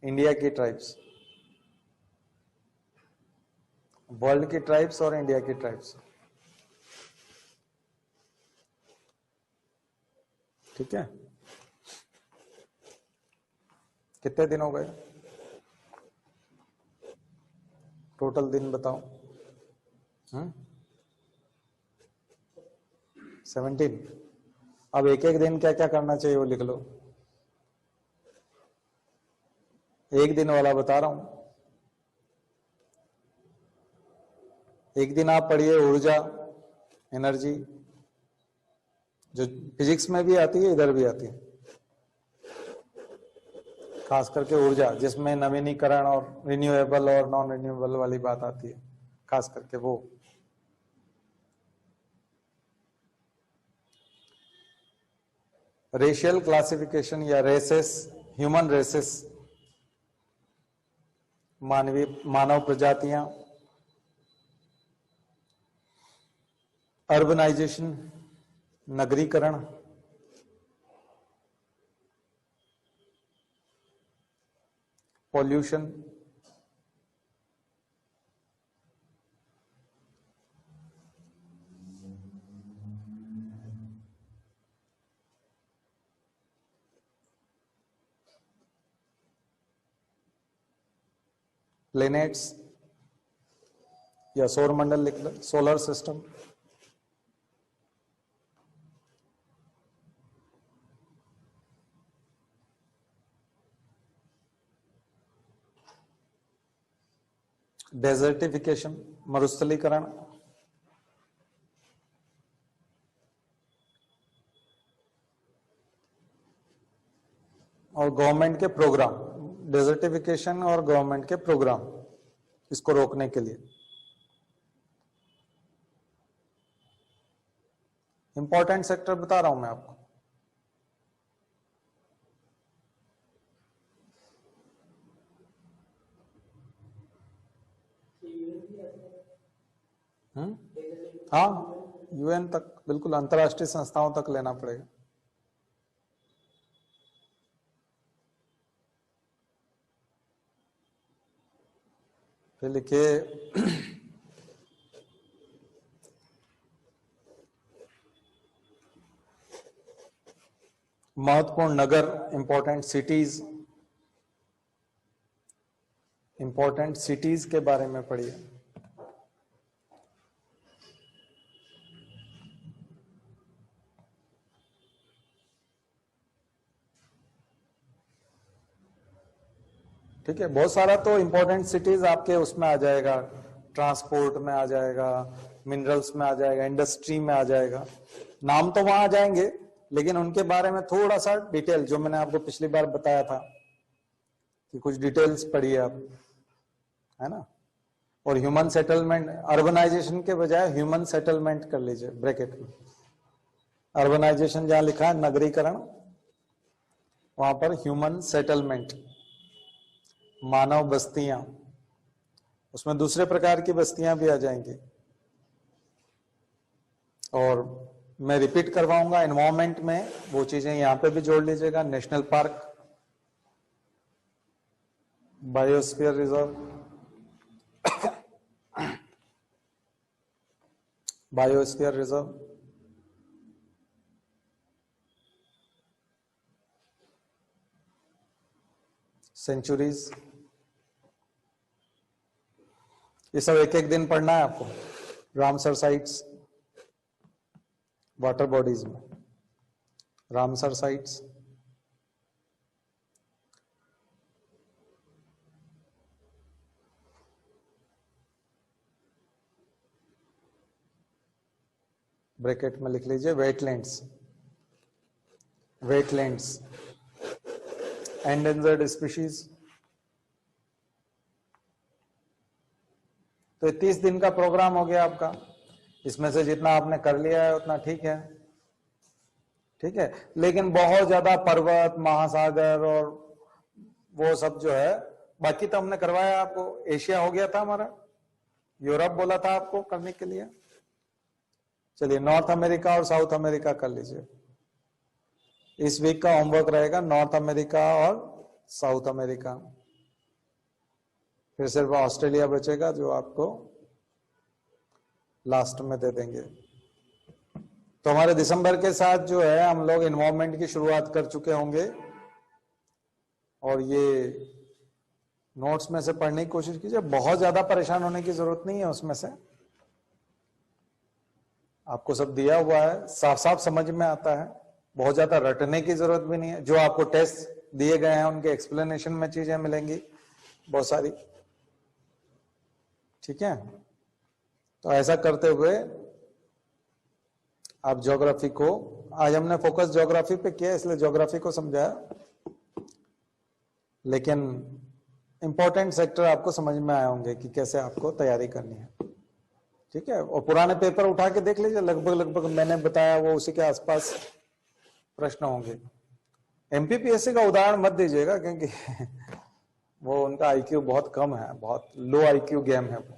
इंडिया की ट्राइब्स, वर्ल्ड की ट्राइब्स और इंडिया की ट्राइब्स। ठीक है, कितने दिन हो गए टोटल? दिन बताओ। 17। अब एक एक दिन क्या क्या करना चाहिए वो लिख लो। 1 दिन वाला बता रहा हूं। 1 दिन आप पढ़िए ऊर्जा, एनर्जी, जो फिजिक्स में भी आती है, इधर भी आती है, खास करके ऊर्जा, जिसमें नवीनीकरण और रिन्यूएबल और नॉन रिन्यूएबल वाली बात आती है, खास करके वो। रेशियल क्लासिफिकेशन या रेसेस, ह्यूमन रेसेस, मानव प्रजातियां, अर्बनाइजेशन, नगरीकरण, पॉल्यूशन, प्लेनेट्स या सौर मंडल लिख लो, सोलर सिस्टम, डेजर्टिफिकेशन, मरुस्थलीकरण, और गवर्नमेंट के प्रोग्राम, डेजर्टिफिकेशन और गवर्नमेंट के प्रोग्राम इसको रोकने के लिए। इंपॉर्टेंट सेक्टर बता रहा हूं मैं आपको। हाँ, यूएन तक, बिल्कुल अंतर्राष्ट्रीय संस्थाओं तक लेना पड़ेगा। फिर लिखिए महत्वपूर्ण नगर, इंपॉर्टेंट सिटीज के बारे में पढ़िए। ठीक है, बहुत सारा तो इंपॉर्टेंट सिटीज आपके उसमें आ जाएगा, ट्रांसपोर्ट में आ जाएगा, मिनरल्स में आ जाएगा, इंडस्ट्री में आ जाएगा। नाम तो वहां आ जाएंगे, लेकिन उनके बारे में थोड़ा सा डिटेल, जो मैंने आपको पिछली बार बताया था कि कुछ डिटेल्स पढ़िए आप, है ना। और ह्यूमन सेटलमेंट, अर्बनाइजेशन के बजाय ह्यूमन सेटलमेंट कर लीजिए ब्रैकेट में। अर्बनाइजेशन जहां लिखा है नगरीकरण, वहां पर ह्यूमन सेटलमेंट, मानव बस्तियां, उसमें दूसरे प्रकार की बस्तियां भी आ जाएंगी। और मैं रिपीट करवाऊंगा, एनवायरमेंट में वो चीजें यहां पे भी जोड़ लीजिएगा। National park, biosphere reserve, biosphere reserve, sanctuaries, ये सब एक एक दिन पढ़ना है आपको। रामसर साइट्स, वाटर बॉडीज में रामसर साइट्स, ब्रैकेट में लिख लीजिए वेटलैंड्स, एंडेंजर्ड स्पीशीज। तो 30 दिन का प्रोग्राम हो गया आपका। इसमें से जितना आपने कर लिया है उतना ठीक है, ठीक है। लेकिन बहुत ज्यादा पर्वत, महासागर और वो सब जो है, बाकी तो हमने करवाया आपको। एशिया हो गया था हमारा, यूरोप बोला था आपको करने के लिए। चलिए नॉर्थ अमेरिका और साउथ अमेरिका कर लीजिए। इस वीक का होमवर्क रहेगा नॉर्थ अमेरिका और साउथ अमेरिका। फिर सिर्फ ऑस्ट्रेलिया बचेगा, जो आपको लास्ट में दे देंगे। तो हमारे दिसंबर के साथ जो है हम लोग एनवायरमेंट की शुरुआत कर चुके होंगे, और ये नोट्स में से पढ़ने की कोशिश कीजिए। बहुत ज्यादा परेशान होने की जरूरत नहीं है, उसमें से आपको सब दिया हुआ है, साफ साफ समझ में आता है। बहुत ज्यादा रटने की जरूरत भी नहीं है। जो आपको टेस्ट दिए गए हैं उनके एक्सप्लेनेशन में चीजें मिलेंगी बहुत सारी, ठीक है। तो ऐसा करते हुए आप ज्योग्राफी को, आज हमने फोकस ज्योग्राफी पे किया इसलिए ज्योग्राफी को समझाया, लेकिन इंपॉर्टेंट सेक्टर आपको समझ में आए होंगे कि कैसे आपको तैयारी करनी है। ठीक है, और पुराने पेपर उठा के देख लीजिए, लगभग मैंने बताया वो उसी के आसपास प्रश्न होंगे। एमपीपीएससी का उदाहरण मत दीजिएगा क्योंकि वो उनका आईक्यू बहुत कम है, बहुत लो आईक्यू गेम है वो।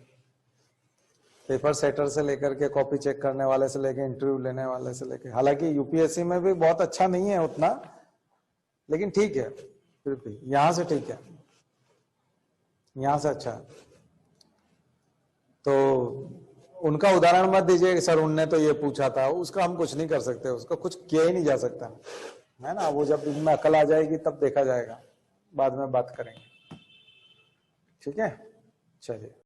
पेपर सेटर से लेकर के कॉपी चेक करने वाले से लेकर इंटरव्यू लेने वाले से लेकर, हालांकि यूपीएससी में भी बहुत अच्छा नहीं है उतना, लेकिन ठीक है, फिर भी यहां से ठीक है, यहां से अच्छा है। तो उनका उदाहरण मत दीजिए कि सर उनने तो ये पूछा था, उसका हम कुछ नहीं कर सकते, उसका कुछ किया ही नहीं जा सकता है ना। वो जब इनमें अकल आ जाएगी तब देखा जाएगा, बाद में बात करेंगे। ठीक है, चलिए।